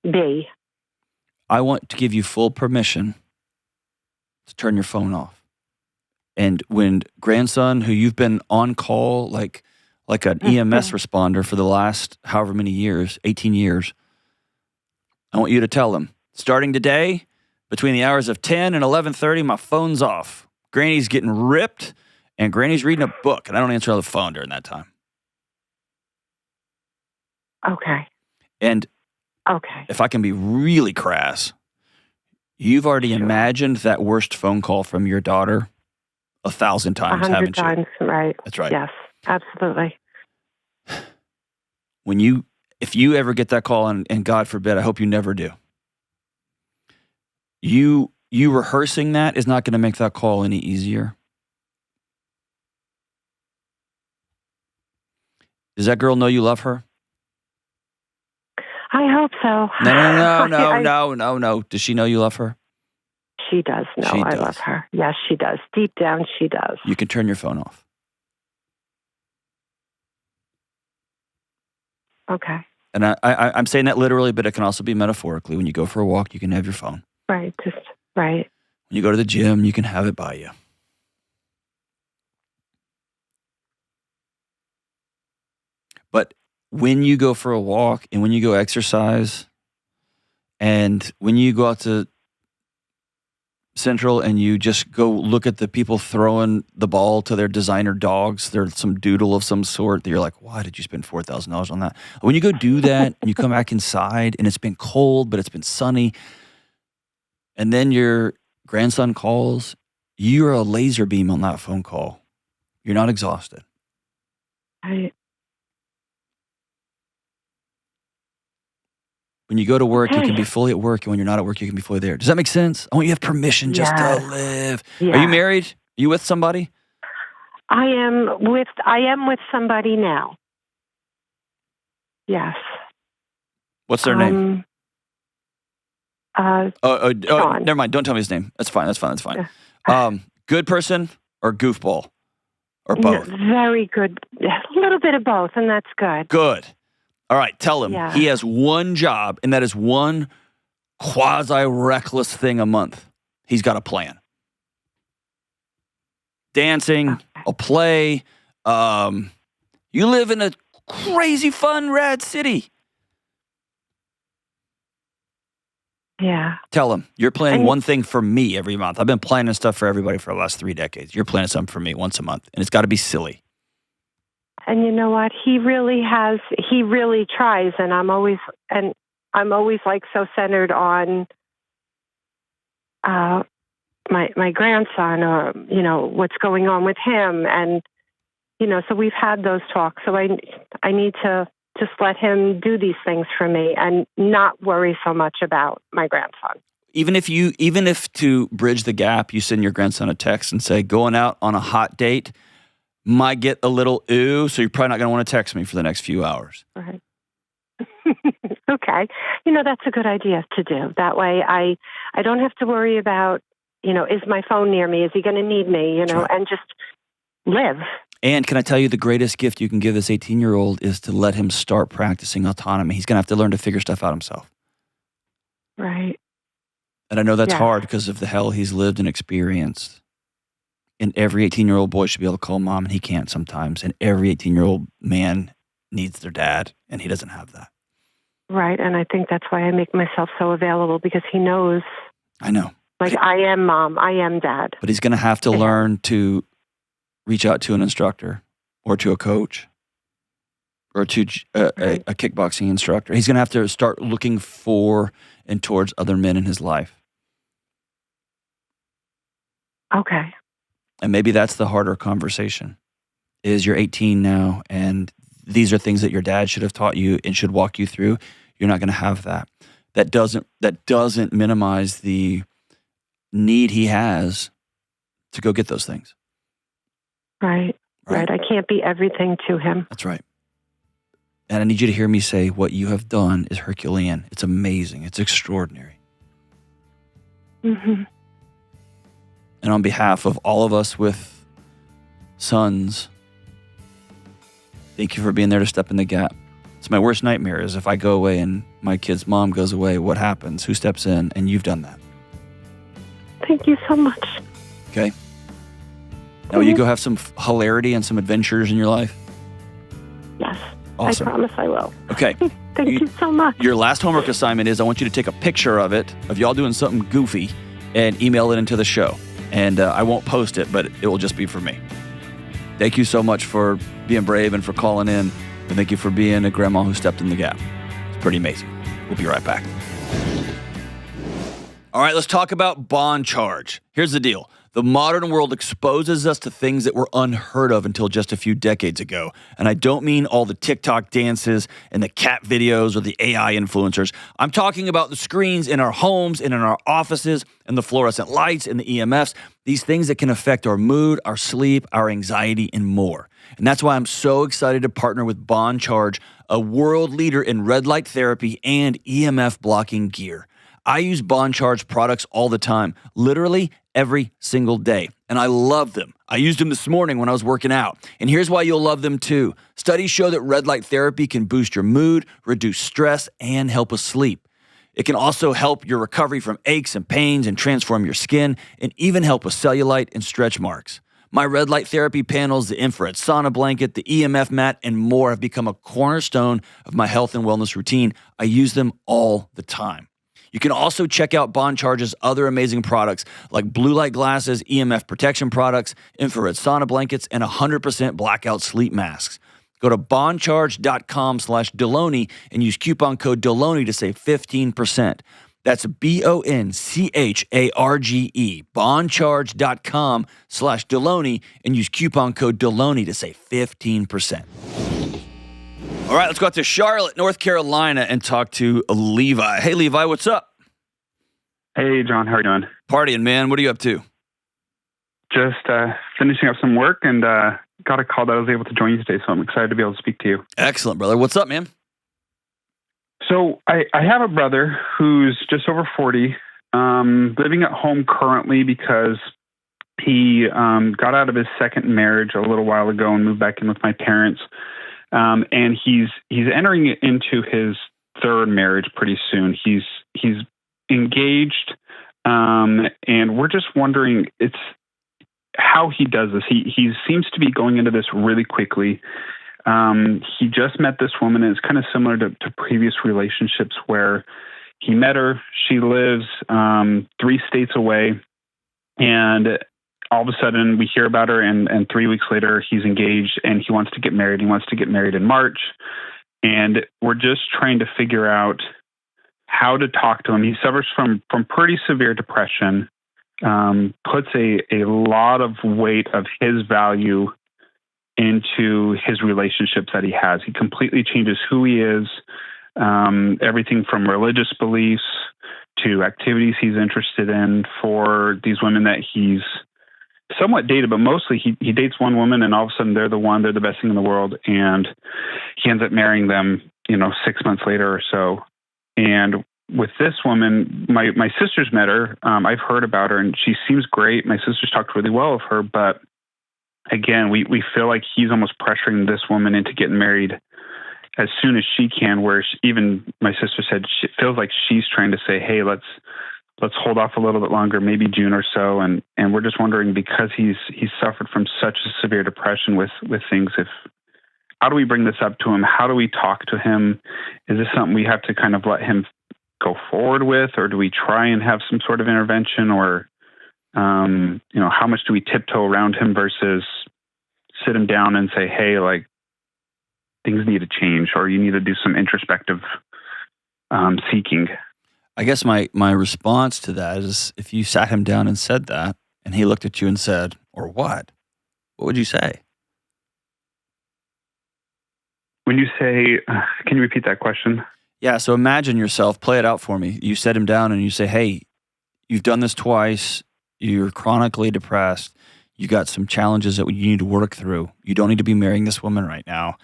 be. I want to give you full permission to turn your phone off. And when grandson, who you've been on call like an EMS responder for the last however many years, 18 years, I want you to tell him, starting today, between the hours of 10 and 11:30, my phone's off. Granny's getting ripped, and Granny's reading a book, and I don't answer the phone during that time. Okay. And if I can be really crass, you've already imagined that worst phone call from your daughter 1,000 times, 100 haven't you? times, right. That's right. Yes, absolutely. When you if you ever get that call, and God forbid, I hope you never do, you rehearsing that is not going to make that call any easier. Does that girl know you love her? I hope so. No. Does she know you love her? She does know I love her. Yes, she does. Deep down, she does. You can turn your phone off. Okay. And I'm saying that literally, but it can also be metaphorically. When you go for a walk, you can have your phone. Right, just right. When you go to the gym, you can have it by you. But when you go for a walk and when you go exercise and when you go out to Central and you just go look at the people throwing the ball to their designer dogs, they're some doodle of some sort that you're like, why did you spend $4,000 on that? When you go do that and you come back inside and it's been cold, but it's been sunny, and then your grandson calls, you're a laser beam on that phone call. You're not exhausted. When you go to work, you can be fully at work, and when you're not at work, you can be fully there. Does that make sense? I want you to have permission just to live. Yeah. Are you married? Are you with somebody? I am with somebody now. Yes. What's their name? Sean. Never mind. Don't tell me his name. That's fine. Good person or goofball? Or both? No, very good. A little bit of both, and that's good. Good. All right, tell him he has one job, and that is one quasi-reckless thing a month. He's got a plan. Dancing, a play. You live in a crazy, fun, rad city. Yeah. Tell him, you're planning one thing for me every month. I've been planning stuff for everybody for the last 3 decades. You're planning something for me once a month, and it's got to be silly. And you know what? He really tries, and I'm always like so centered on my grandson, or what's going on with him, and so we've had those talks. So I need to just let him do these things for me and not worry so much about my grandson. Even if to bridge the gap, you send your grandson a text and say, going out on a hot date might get a little ooh, so you're probably not going to want to text me for the next few hours. Right. Okay. That's a good idea to do. That way I don't have to worry about, is my phone near me? Is he going to need me? Right. And just live. And can I tell you the greatest gift you can give this 18-year-old is to let him start practicing autonomy. He's going to have to learn to figure stuff out himself. Right. And I know that's hard because of the hell he's lived and experienced. And every 18-year-old boy should be able to call mom, and he can't sometimes. And every 18-year-old man needs their dad, and he doesn't have that. Right, and I think that's why I make myself so available, because he knows. I know. Like, I am mom, I am dad. But he's going to have to learn to reach out to an instructor or to a coach or to a kickboxing instructor. He's going to have to start looking for and towards other men in his life. Okay. And maybe that's the harder conversation, is you're 18 now, and these are things that your dad should have taught you and should walk you through. You're not going to have that. That doesn't minimize the need he has to go get those things. Right. I can't be everything to him. That's right. And I need you to hear me say what you have done is Herculean. It's amazing. It's extraordinary. Mm-hmm. And on behalf of all of us with sons, thank you for being there to step in the gap. It's my worst nightmare is if I go away and my kid's mom goes away, what happens? Who steps in? And you've done that. Thank you so much. Okay. Now, will you go have some hilarity and some adventures in your life? Yes. Awesome. I promise I will. Okay. Thank you so much. Your last homework assignment is I want you to take a picture of it, of y'all doing something goofy, and email it into the show. And I won't post it, but it will just be for me. Thank you so much for being brave and for calling in. And thank you for being a grandma who stepped in the gap. It's pretty amazing. We'll be right back. All right, let's talk about bond charge. Here's the deal. The modern world exposes us to things that were unheard of until just a few decades ago. And I don't mean all the TikTok dances and the cat videos or the AI influencers. I'm talking about the screens in our homes and in our offices and the fluorescent lights and the EMFs, these things that can affect our mood, our sleep, our anxiety, and more. And that's why I'm so excited to partner with Bond Charge, a world leader in red light therapy and EMF blocking gear. I use Bond Charge products all the time, literally every single day, and I love them. I used them this morning when I was working out, and here's why you'll love them too. Studies show that red light therapy can boost your mood, reduce stress, and help us sleep. It can also help your recovery from aches and pains and transform your skin, and even help with cellulite and stretch marks. My red light therapy panels, the infrared sauna blanket, the EMF mat, and more have become a cornerstone of my health and wellness routine. I use them all the time. You can also check out Bond Charge's other amazing products like blue light glasses, EMF protection products, infrared sauna blankets, and 100% blackout sleep masks. Go to bondcharge.com/Delony and use coupon code Delony to save 15%. That's BONCHARGE, bondcharge.com/Delony, and use coupon code Delony to save 15%. All right, let's go out to Charlotte, North Carolina, and talk to Levi. Hey, Levi, what's up? Hey, John, how are you doing? Partying, man. What are you up to? Just finishing up some work and got a call that I was able to join you today, so I'm excited to be able to speak to you. Excellent, brother. What's up, man? So I have a brother who's just over 40, living at home currently because he got out of his second marriage a little while ago and moved back in with my parents. And he's entering into his third marriage pretty soon. He's engaged, and we're just wondering how he does this. He seems to be going into this really quickly. He just met this woman, and it's kind of similar to previous relationships where he met her. She lives 3 states away, and all of a sudden we hear about her, and 3 weeks later he's engaged and he wants to get married. He wants to get married in March. And we're just trying to figure out how to talk to him. He suffers from pretty severe depression, puts a lot of weight of his value into his relationships that he has. He completely changes who he is, everything from religious beliefs to activities he's interested in for these women that he's somewhat dated, but mostly he dates one woman, and all of a sudden they're the best thing in the world, and he ends up marrying them, 6 months later or so. And with this woman, my sister's met her. I've heard about her, and she seems great. My sister's talked really well of her, but again, we feel like he's almost pressuring this woman into getting married as soon as she can, where even my sister said she feels like she's trying to say, hey, let's hold off a little bit longer, maybe June or so. And we're just wondering, because he's suffered from such a severe depression with things, how do we bring this up to him? How do we talk to him? Is this something we have to kind of let him go forward with, or do we try and have some sort of intervention, or, how much do we tiptoe around him versus sit him down and say, hey, like, things need to change, or you need to do some introspective seeking? I guess my response to that is, if you sat him down and said that, and he looked at you and said, or what would you say? When you say, can you repeat that question? Yeah, so imagine yourself, play it out for me. You set him down and you say, hey, you've done this twice. You're chronically depressed. You got some challenges that you need to work through. You don't need to be marrying this woman right now.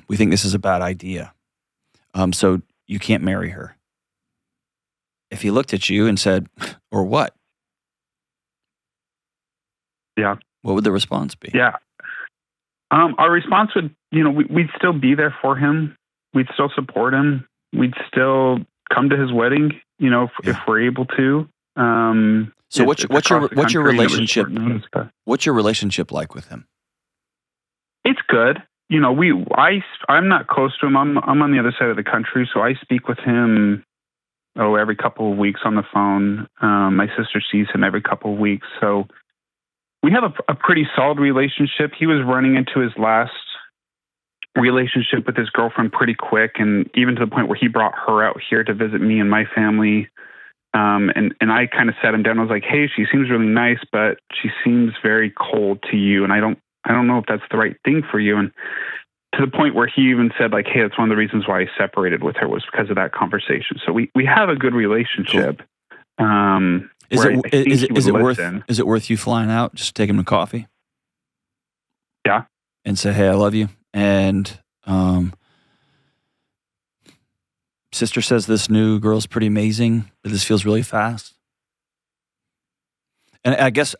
We think this is a bad idea. So you can't marry her. If he looked at you and said, or what? Yeah. What would the response be? Yeah. Our response would, we'd still be there for him. We'd still support him. We'd still come to his wedding, if we're able to. So what's your relationship? What's your relationship like with him? It's good. I'm not close to him. I'm on the other side of the country, so I speak with him every couple of weeks on the phone. My sister sees him every couple of weeks, so we have a pretty solid relationship. He was running into his last relationship with his girlfriend pretty quick, and even to the point where he brought her out here to visit me and my family And I kind of sat him down. I was like, hey, she seems really nice, but she seems very cold to you. And I don't know if that's the right thing for you. And to the point where he even said, like, hey, that's one of the reasons why I separated with her was because of that conversation. So we have a good relationship. Cool. Is it worth you flying out, just take him to coffee? Yeah. And say, hey, I love you. And sister says this new girl's pretty amazing, but this feels really fast. And I guess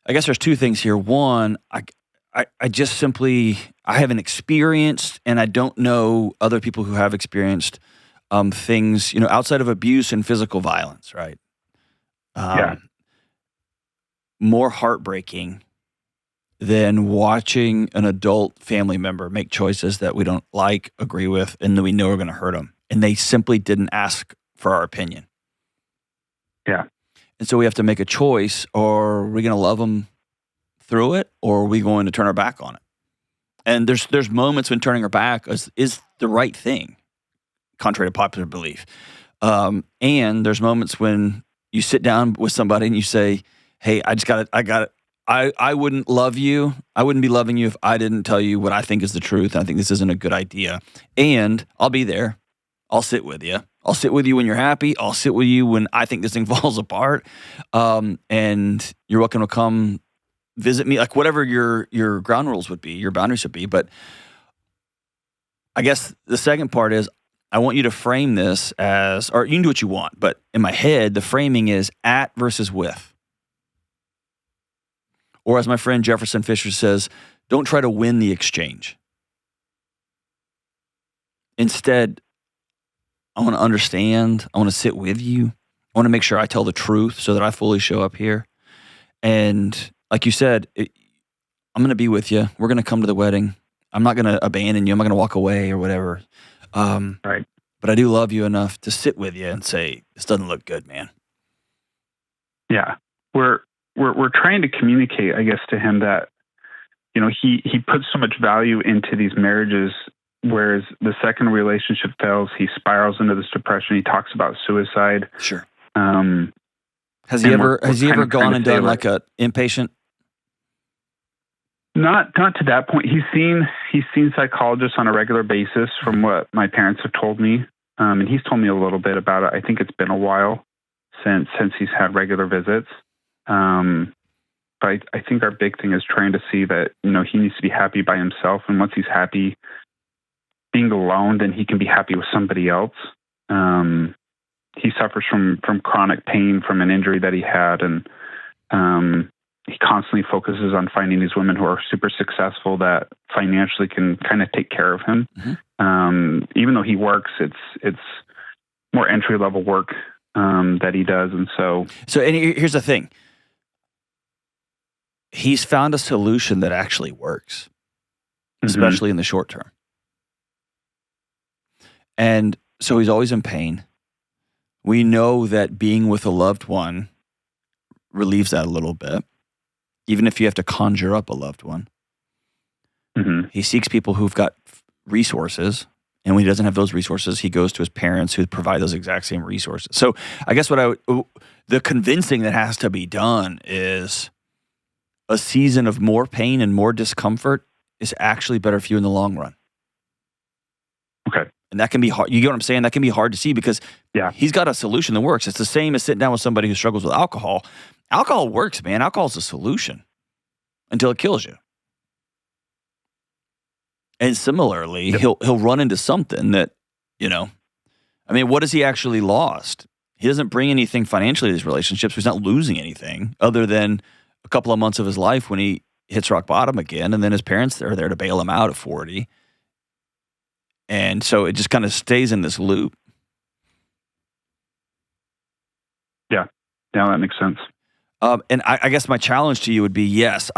there's two things here. One, I just simply, I haven't experienced, and I don't know other people who have experienced things, outside of abuse and physical violence, right? More heartbreaking than watching an adult family member make choices that we don't like, agree with, and that we know are going to hurt them. And they simply didn't ask for our opinion. Yeah. And so we have to make a choice. Or are we going to love them through it, or are we going to turn our back on it? And there's moments when turning our back is the right thing, contrary to popular belief. And there's moments when you sit down with somebody and you say, hey, I got it. I wouldn't love you. I wouldn't be loving you if I didn't tell you what I think is the truth. I think this isn't a good idea. And I'll be there. I'll sit with you. I'll sit with you when you're happy. I'll sit with you when I think this thing falls apart. And you're welcome to come visit me, like whatever your ground rules would be, your boundaries would be. But I guess the second part is I want you to frame this as, or you can do what you want, but in my head, the framing is at versus with. Or as my friend Jefferson Fisher says, don't try to win the exchange. Instead, I want to understand. I want to sit with you. I want to make sure I tell the truth so that I fully show up here. And like you said, I'm going to be with you. We're going to come to the wedding. I'm not going to abandon you. I'm not going to walk away or whatever. Right. But I do love you enough to sit with you and say, this doesn't look good, man. Yeah. We're trying to communicate, I guess, to him that, he puts so much value into these marriages, whereas the second relationship fails, he spirals into this depression. He talks about suicide. Sure. Has he ever gone and done like a inpatient? Not to that point. He's seen psychologists on a regular basis, from what my parents have told me, and he's told me a little bit about it. I think it's been a while since he's had regular visits. But I think our big thing is trying to see that, he needs to be happy by himself. And once he's happy being alone, then he can be happy with somebody else. He suffers from chronic pain from an injury that he had. And he constantly focuses on finding these women who are super successful that financially can kind of take care of him. Mm-hmm. Even though he works, it's more entry-level work that he does. And and here's the thing. He's found a solution that actually works, especially in the short term. And so he's always in pain. We know that being with a loved one relieves that a little bit, even if you have to conjure up a loved one. Mm-hmm. He seeks people who've got resources, and when he doesn't have those resources, he goes to his parents who provide those exact same resources. So I guess the convincing that has to be done is a season of more pain and more discomfort is actually better for you in the long run. Okay. And that can be hard. You get what I'm saying? That can be hard to see because he's got a solution that works. It's the same as sitting down with somebody who struggles with alcohol. Alcohol works, man. Alcohol is a solution until it kills you. And similarly, he'll run into something that, what has he actually lost? He doesn't bring anything financially to these relationships. He's not losing anything other than a couple of months of his life when he hits rock bottom again, and then his parents are there to bail him out at 40. And so it just kind of stays in this loop. Yeah, that makes sense. And I guess my challenge to you would be, yes,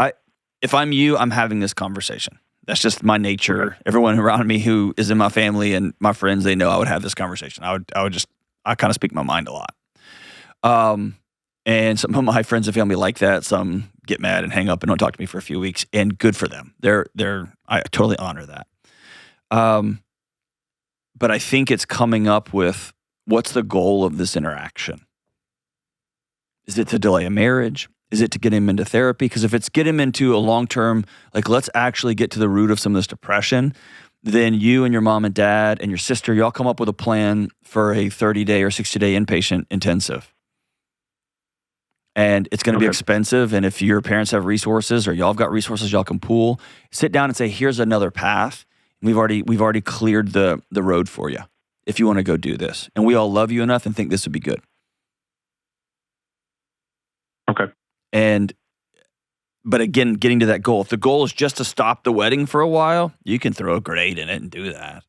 if I'm you, I'm having this conversation. That's just my nature. Okay. Everyone around me who is in my family and my friends, they know I would have this conversation. I kind of speak my mind a lot. And some of my friends and family like that. Some get mad and hang up and don't talk to me for a few weeks, and good for them. I totally honor that. But I think it's coming up with what's the goal of this interaction? Is it to delay a marriage? Is it to get him into therapy? Because if it's get him into a long-term, like, let's actually get to the root of some of this depression, then you and your mom and dad and your sister, y'all come up with a plan for a 30-day or 60-day inpatient intensive. And it's going to be expensive. And if your parents have resources or y'all have got resources y'all can pool, sit down and say, here's another path. We've already cleared the road for you if you want to go do this. And we all love you enough and think this would be good. Okay. But again, getting to that goal. If the goal is just to stop the wedding for a while, you can throw a grade in it and do that.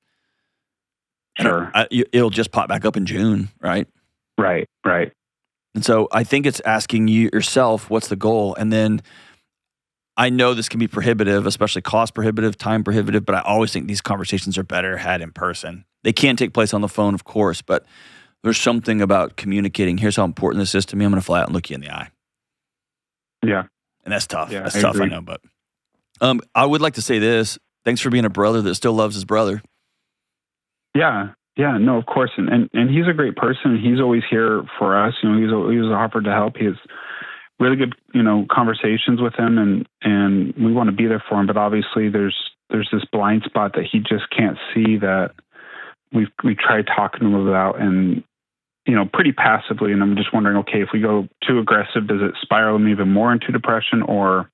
Sure. It'll just pop back up in June, right? Right. And so I think it's asking you yourself, what's the goal? And then I know this can be prohibitive, especially cost prohibitive, time prohibitive, but I always think these conversations are better had in person. They can take place on the phone, of course, but there's something about communicating. Here's how important this is to me. I'm going to fly out and look you in the eye. Yeah. And that's tough. Yeah, that's I tough, agree. I know. But I would like to say this. Thanks for being a brother that still loves his brother. Yeah. Yeah, no, of course. And he's a great person. He's always here for us. He's offered to help. He has really good, conversations with him and we want to be there for him. But obviously there's this blind spot that he just can't see that we tried talking to him about and, pretty passively. And I'm just wondering, okay, if we go too aggressive, does it spiral him even more into depression or,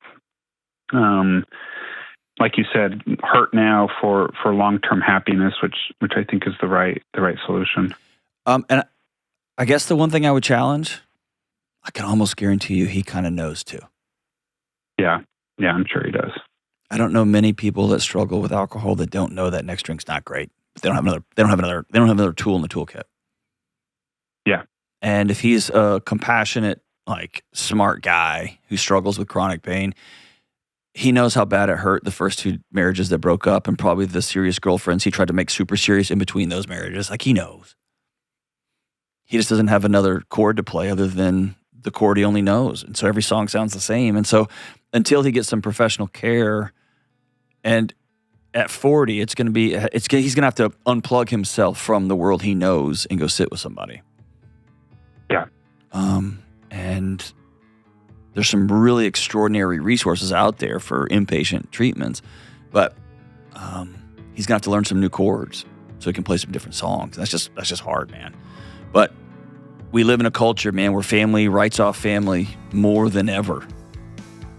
like you said, hurt now for long-term happiness, which I think is the right solution. And I guess the one thing I would challenge, I can almost guarantee you he kind of knows too. Yeah, I'm sure he does. I don't know many people that struggle with alcohol that don't know that next drink's not great. But they don't have another tool in the toolkit. Yeah. And if he's a compassionate, smart guy who struggles with chronic pain, he knows how bad it hurt the first two marriages that broke up and probably the serious girlfriends he tried to make super serious in between those marriages. He knows. He just doesn't have another chord to play other than the chord he only knows. And so every song sounds the same. And so until he gets some professional care, and at 40, he's going to have to unplug himself from the world he knows and go sit with somebody. Yeah. And there's some really extraordinary resources out there for inpatient treatments, but he's gonna have to learn some new chords so he can play some different songs. That's just hard, man. But we live in a culture, man, where family writes off family more than ever.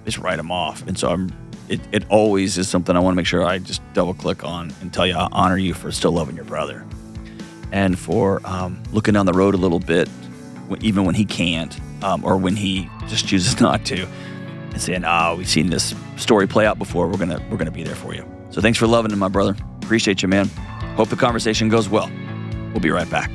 Just write them off, and so it always is something I want to make sure I just double click on and tell you I honor you for still loving your brother, and for looking down the road a little bit, even when he can't. Or when he just chooses not to, and saying, we've seen this story play out before. We're gonna be there for you. So thanks for loving him, my brother. Appreciate you, man. Hope the conversation goes well. We'll be right back.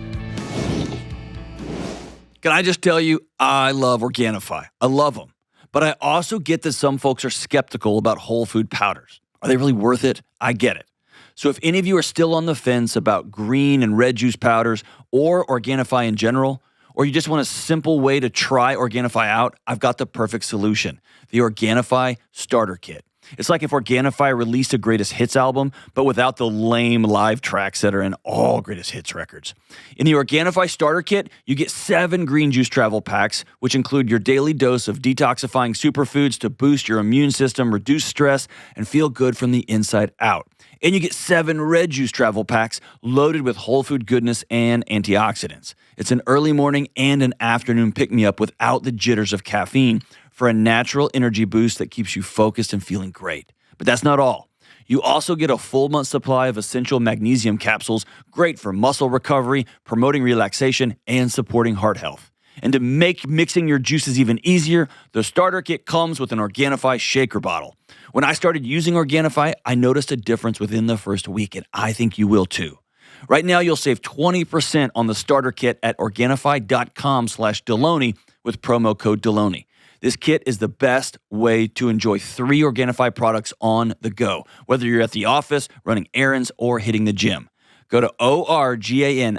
Can I just tell you, I love Organifi. I love them. But I also get that some folks are skeptical about whole food powders. Are they really worth it? I get it. So if any of you are still on the fence about green and red juice powders or Organifi in general, or you just want a simple way to try Organifi out, I've got the perfect solution, the Organifi Starter Kit. It's like if Organifi released a Greatest Hits album, but without the lame live tracks that are in all Greatest Hits records. In the Organifi Starter Kit, you get 7 green juice travel packs, which include your daily dose of detoxifying superfoods to boost your immune system, reduce stress, and feel good from the inside out. And you get 7 red juice travel packs loaded with whole food goodness and antioxidants. It's an early morning and an afternoon pick-me-up without the jitters of caffeine for a natural energy boost that keeps you focused and feeling great. But that's not all. You also get a full month supply of essential magnesium capsules, great for muscle recovery, promoting relaxation, and supporting heart health. And to make mixing your juices even easier, the starter kit comes with an Organifi shaker bottle. When I started using Organifi, I noticed a difference within the first week, and I think you will too. Right now, you'll save 20% on the starter kit at Organifi.com/Delony with promo code Delony. This kit is the best way to enjoy 3 Organifi products on the go, whether you're at the office, running errands, or hitting the gym. Go to Organifi,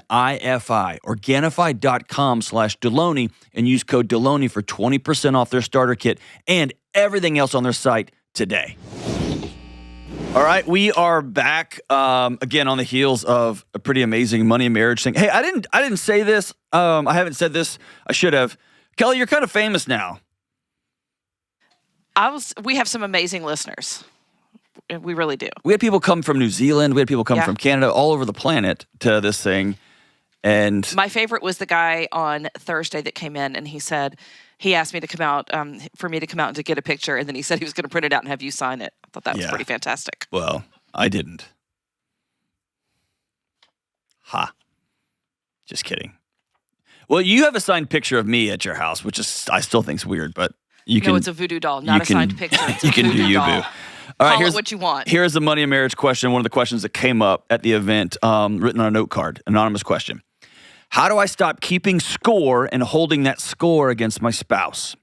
Organifi.com/Delony, and use code Delony for 20% off their starter kit and everything else on their site today. All right, we are back again on the heels of a pretty amazing money and marriage thing. Hey, I didn't say this. I haven't said this. I should have. Kelly, you're kind of famous now. We have some amazing listeners. We really do. We had people come from New Zealand. We had people come from Canada, all over the planet to this thing. And my favorite was the guy on Thursday that came in, and he asked me to come out, for me to come out and to get a picture, and then he said he was going to print it out and have you sign it. I thought that was pretty fantastic. Well, I didn't. Ha. Just kidding. Well, you have a signed picture of me at your house, which I still think is weird, but you can. No, it's a voodoo doll, not a signed picture. It's you a can voodoo do you, doll. boo. All right, Call it what you want. Here's the money and marriage question. One of the questions that came up at the event, written on a note card, anonymous question. How do I stop keeping score and holding that score against my spouse?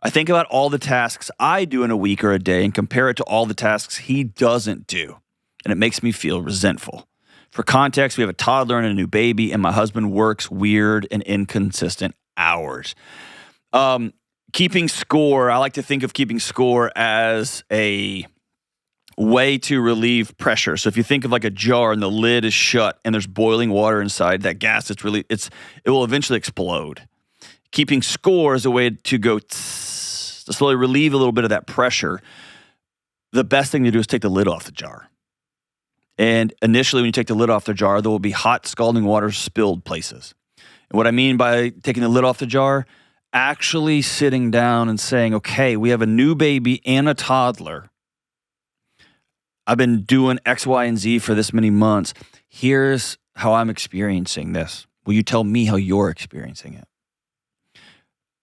I think about all the tasks I do in a week or a day and compare it to all the tasks he doesn't do, and it makes me feel resentful. For context, we have a toddler and a new baby, and my husband works weird and inconsistent hours. Keeping score, I like to think of keeping score as a way to relieve pressure. So if you think of like a jar and the lid is shut and there's boiling water inside, that gas, it will eventually explode. Keeping score is a way to go to slowly relieve a little bit of that pressure. The best thing to do is take the lid off the jar. And initially, when you take the lid off the jar, there will be hot, scalding water spilled places. And what I mean by taking the lid off the jar, actually sitting down and saying, okay, we have a new baby and a toddler. I've been doing X, Y, and Z for this many months. Here's how I'm experiencing this. Will you tell me how you're experiencing it?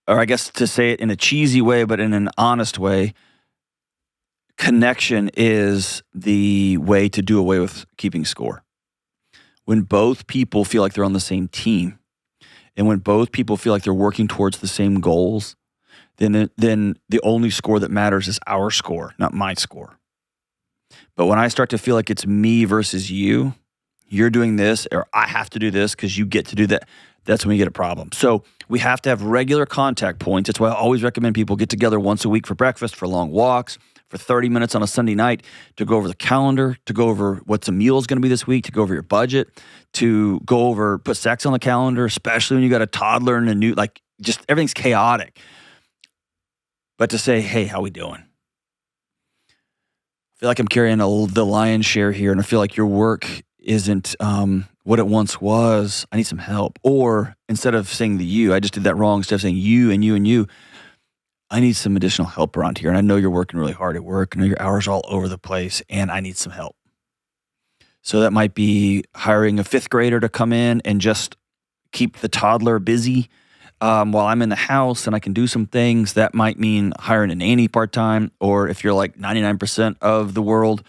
Or I guess to say it in a cheesy way, but in an honest way, connection is the way to do away with keeping score. When both people feel like they're on the same team, and when both people feel like they're working towards the same goals, then the only score that matters is our score, not my score. But when I start to feel like it's me versus you, you're doing this, or I have to do this because you get to do that, that's when we get a problem. So we have to have regular contact points. That's why I always recommend people get together once a week for breakfast, for long walks, for 30 minutes on a Sunday night to go over the calendar, to go over what the meal is going to be this week, to go over your budget, to go over, put sex on the calendar, especially when you got a toddler and a new, like just everything's chaotic. But to say, hey, how we doing? I feel like I'm carrying the lion's share here, and I feel like your work isn't what it once was. I need some help. Or instead of saying the you, I just did that wrong. Instead of saying you and you and you, I need some additional help around here. And I know you're working really hard at work. I know your hours are all over the place, and I need some help. So that might be hiring a 5th grader to come in and just keep the toddler busy while I'm in the house and I can do some things. That might mean hiring a nanny part-time, or if you're like 99% of the world,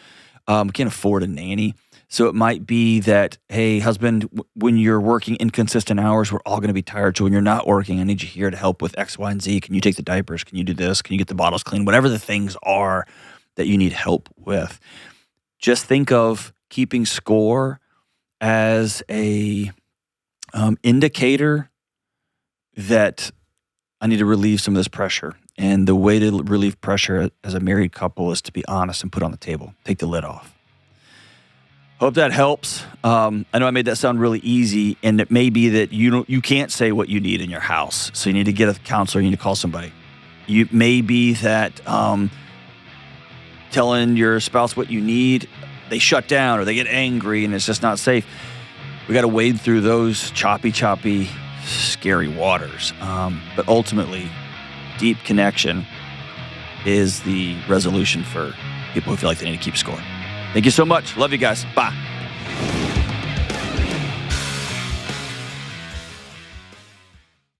can't afford a nanny. So it might be that, hey, husband, when you're working inconsistent hours, we're all going to be tired. So when you're not working, I need you here to help with X, Y, and Z. Can you take the diapers? Can you do this? Can you get the bottles clean? Whatever the things are that you need help with. Just think of keeping score as a indicator that I need to relieve some of this pressure. And the way to relieve pressure as a married couple is to be honest and put on the table. Take the lid off. Hope that helps. I know I made that sound really easy, and it may be that you can't say what you need in your house, so you need to get a counselor. You need to call somebody. You may be that telling your spouse what you need, they shut down or they get angry, and it's just not safe. We got to wade through those choppy, scary waters. But ultimately, deep connection is the resolution for people who feel like they need to keep score. Thank you so much. Love you guys. Bye.